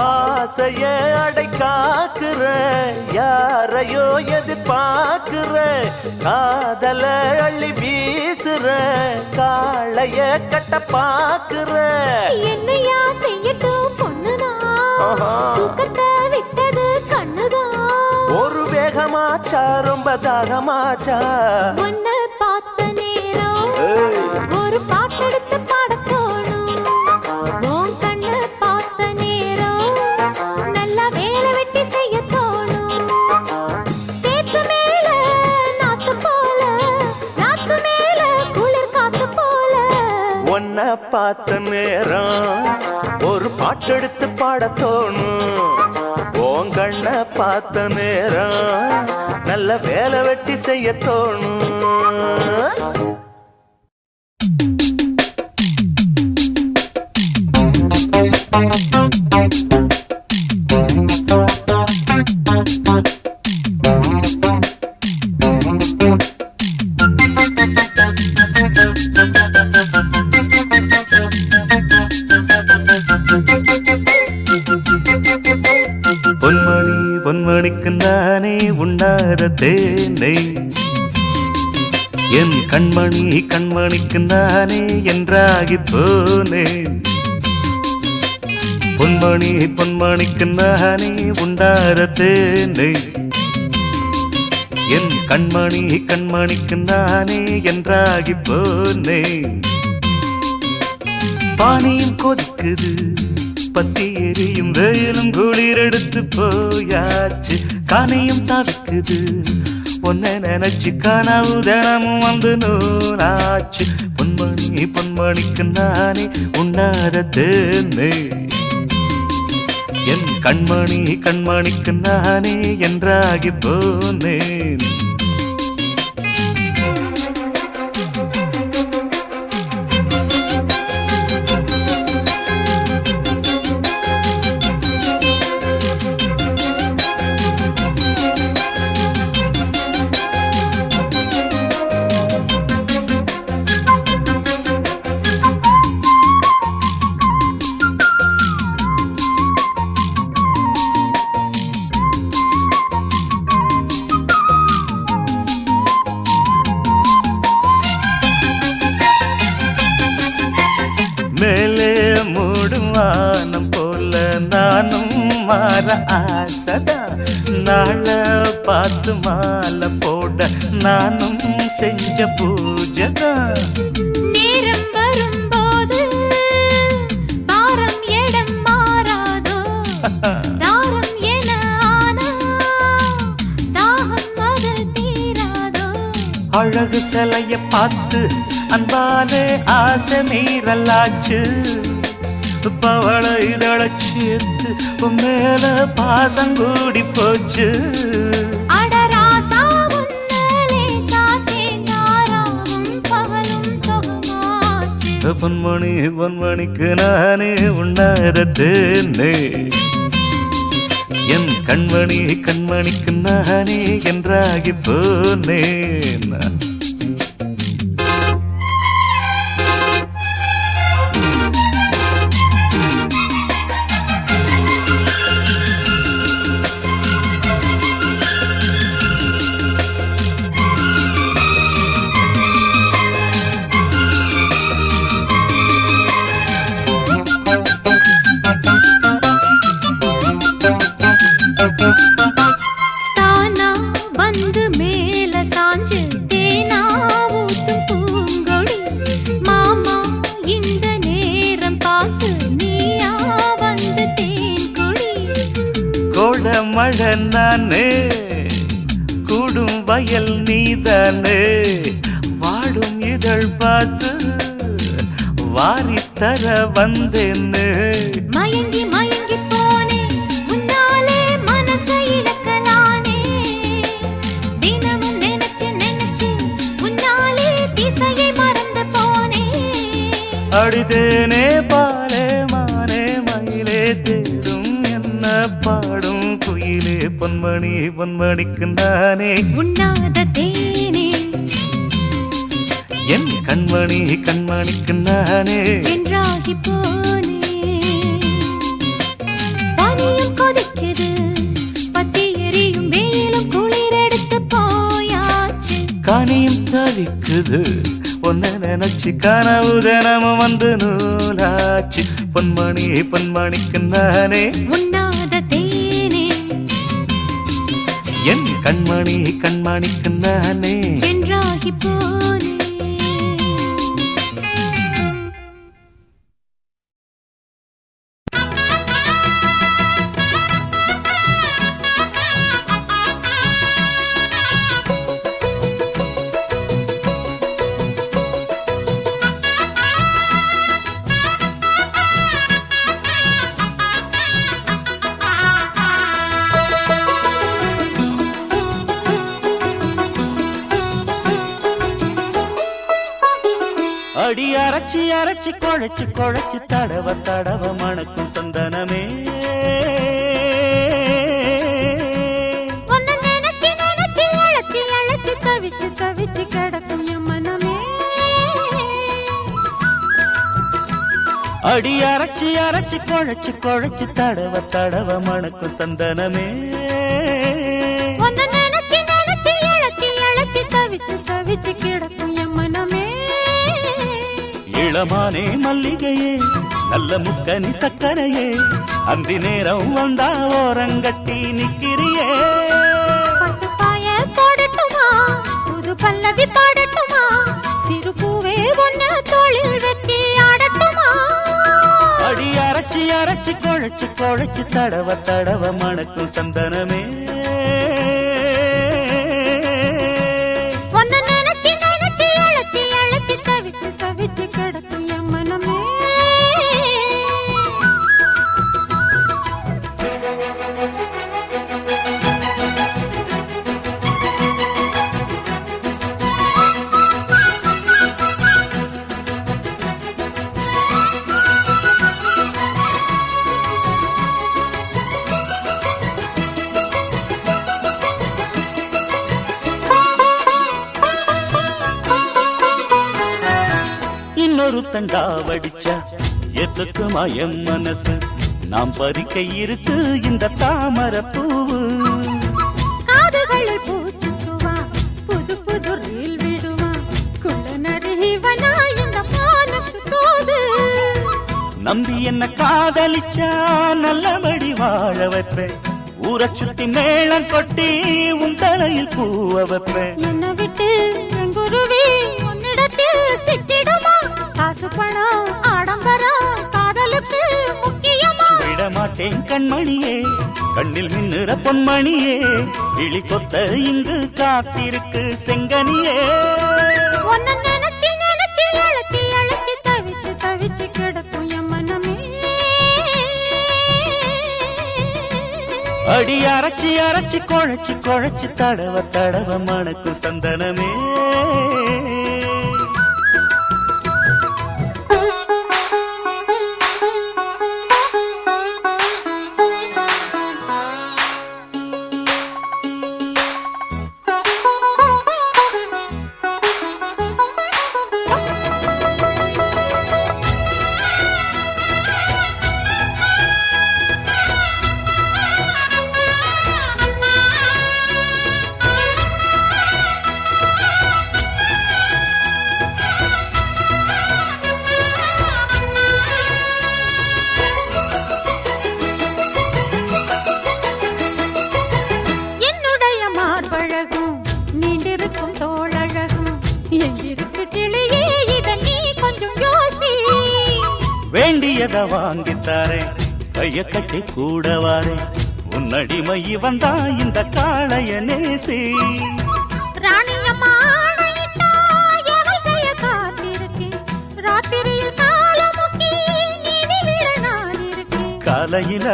ஆசைய அடை காக்குற யாரையோ எதிர்பார்க்குற காதல அள்ளி வீசுற காளைய கட்ட பாக்குற என்னையா செய்யட்டும் பொண்ணுதான் தூக்கத்தை விட்டது கண்ணுதான் ஒரு வேகமாச்சா ரொம்ப தாகமாச்சா உன்னை பார்த்த நேரம் ஒரு பாட்டெடுத்து பாட தோணும் உன் கண்ணை பார்த்த நேரம் நல்லா வேலை வெட்டி செய்ய தோணும் தேத்து மேல நாத்து போல நாத்து மேல குளிர் காத்து போல உன்னை பார்த்த நேரம் ஒரு பாட்டெடுத்து பாட தோணும் உன் கண்ணை பார்த்த நேரம் நல்ல வேலை வெட்டி செய்ய தோணும் பொன்மணி பொன்மணிக்கு நானே உண்டாத தேனை என் கண்மணி கண்மணிக்கு நானே என்றாகி போனேன் பொன்மணி பொன்மணிக்கு நானே உண்டாத தேனை என் கண்மணி கண்மணிக்கு நானே என்றாகி போனேன் பானியும் கொதிக்குது பத்தி எரியும் வெயிலும் குளிரெடுத்து போயாச்சு கனையும் தவிக்குது பொன்ன நினைச்சு கனவு தினமும் வந்து நூலாச்சு பொன்மணி பொன்மணிக்கு நானே உண்ணாத தேனே என் கண்மணி கண்மணிக்கு நானே என்றாகி போனேன் மேலே மூடும் வானம் போல நானும் மாற ஆசைதா நாள பார்த்து மாலை போட நானும் செஞ்ச பூஜைதா நேரம் வரும்போது பாரம் இடம் மாறாதோ தாரம் என ஆனா தாகம் அது தீராதோ அழகு சிலைய பார்த்து அன்பாலே ஆசை மீறலாச்சு பவள இதழ சேர்த்து உன் மேல பாசம் கூடி போச்சு அடராசா உன்னலே சாச்சே நாராவும் பகலும் சுகமாச்சு பொன்மணி பொன்மணிக்கு நானே உண்ணாத தேனே என் கண்மணி கண்மணிக்கு நானே என்றாகி போனேன் தானா வந்து மேல சாஞ்சு தேனா ஊத்தும் பூங்கொடி மாமா இந்த நேரம் பார்த்து நீயா வந்து தேன்கொடி கோட மழை நானே கூடும் வயல் நீதானே வாடும் இதழ் பார்த்து வாரித்தர வந்தேன்னு மயங்கி மயங்கி போனே முன்னாலே மனசை இழக்கலானே தினமும் நினைச்சு நினைச்சு முன்னாலே திசையை மறந்து போனே அடிதேனே பாலே மானே மயிலே தேடும் என்ன பாடும் குயிலே பொன்மணி பொன்மணிக்கு நானே உண்ணாத தேனே என் கண்மணி கண்மணிக்கு நானே என்றாகி போனே பனியும் கொதிக்குது பத்தி எரியும் வெயிலும் குளிரெடுத்து போயாச்சு கனியும் தவிக்குது பொன்ன நினைச்சு கனவு தினமும் வந்து நூலாச்சு பொன்மணி பொன்மணிக்கு நானே உண்ணாத தேனே என் கண்மணி கண்மணிக்கு நானே என்றாகி போனே அடி அரைச்சி அரைச்சி குழைச்சு குழைச்சு தடவ தடவ மணக்கும் சந்தனமே உன்னை நினைச்சு நினைச்சு அழைச்சு அழைச்சு தவிச்சு தவிச்சு கிடக்கும் என் மனமே அடி அரைச்சி அரைச்சி குழைச்சு குழைச்சு தடவ தடவ மணக்கும் சந்தனமே உன்னை நினைச்சு நினைச்சு அழைச்சு அழைச்சு தவிச்சு தவிச்சு கிடக்கும் என் மனமே இளமானே மல்லிகையே நல்ல முக்கனி சக்கரையே அந்தி நேரம் வந்தா ஓரங்கட்டி நிக்கிறியே பட்டு பாய போடட்டுமா புது பல்லவி பாடட்டுமா சிறு பூவே ஒன்ன தோளில் வச்சு ஆடட்டுமா அடி அரைச்சி அரைச்சி குழைச்சு குழைச்சு தடவ தடவ மணக்கும் சந்தனமே உன்னை நினைச்சு நினைச்சு அழைச்சு அழைச்சு தவிச்சு தவிச்சு கிடக்கும் என் மனமே இன்னொரு தண்டா வடிச்சா எத்துக்குமா என் மனசு நாம் பறிக்க இருக்கு இந்த தாமரை பூவு காதுகளில் பூச்சுக்குவா புது புது ரீல் விடுவா குள்ள நரிவனா இந்த மானுக்கு தோது நம்பி என்ன காதலிச்சா நல்லபடி வாழ வைப்பேன் ஊரை சுத்தி மேளம் கொட்டி உன் தலையில் பூவ வைப்பேன் என்னை விட்டு என் குருவி உன்னிடத்தில் சிக்கிடுமா காசு பணம் ஆடம்பரம் காதலுக்கு முக்கியமா விட மாட்டேன் கண்மணியே கண்ணில் மின்னுற பொன்மணியே இழி கொத்த இங்கு காத்திருக்கு செங்கனியே உன்னை நினைச்சு நினைச்சு அழைச்சி அழைச்சி தவிச்சு தவிச்சு கிடக்கும் என் மனமே அடி அரைச்சி அரைச்சி குழைச்சி குழைச்சி தடவ தடவ மணக்கும் சந்தனமே என்னுடைய மார்பழகும் நீண்டிருக்கும் தோழழகும் எங்கிருக்கு கிளியே இத நீ கொஞ்சம் யோசி வேண்டியத வாங்கித்தாரே கைய கட்டி கூட வாரே உன்னடிமை வந்தா இந்த காளைய நேசி ராணியம்மா ஆணையிட்டா எவை செய்ய காத்திருக்கேன் ராத்திரியில் காலமுக்கி நீதி விட நான் இருக்கேன் காலையில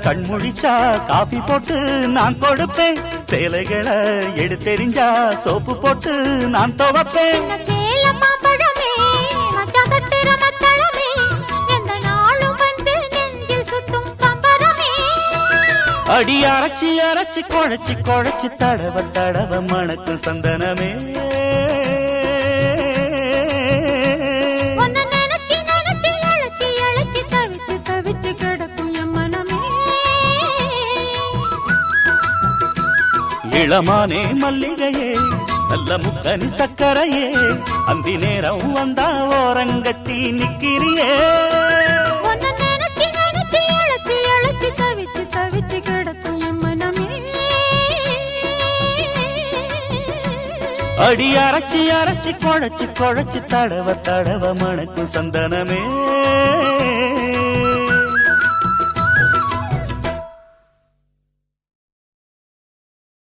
கண்முழிச்சா காபி போட்டு நான் கொடுப்பேன் சேலைகளை எடுத்தெறிஞ்சா சோப்பு போட்டு நான் துவப்பேன் சின்ன சேலம் மாம்பழமே மச்சான் தொட்டுற மத்தளமே எந்த நாளும் வந்து நெஞ்சில் சுத்தும் பம்பரமே அடி அரைச்சி அரைச்சி குழைச்சி குழைச்சி தடவ தடவ மணக்கும் சந்தனமே உன்னை நினைச்சு நினைச்சு அழைச்சி அழைச்சி தவிச்சு தவிச்சு கிடக்கும் என் மனமே இளமானே மல்லிகையே நல்ல முக்கனி சக்கரையே அந்தி நேரம் வந்தா ஓரங்கட்டி நிக்கிறியே உன்னை நினைச்சு நினைச்சு அழைச்சி அழைச்சி தவிச்சு தவிச்சு கிடக்கும் என் மனமே அடி அரைச்சி அரைச்சி குழைச்சி குழைச்சி தடவ தடவ மணக்கும் சந்தனமே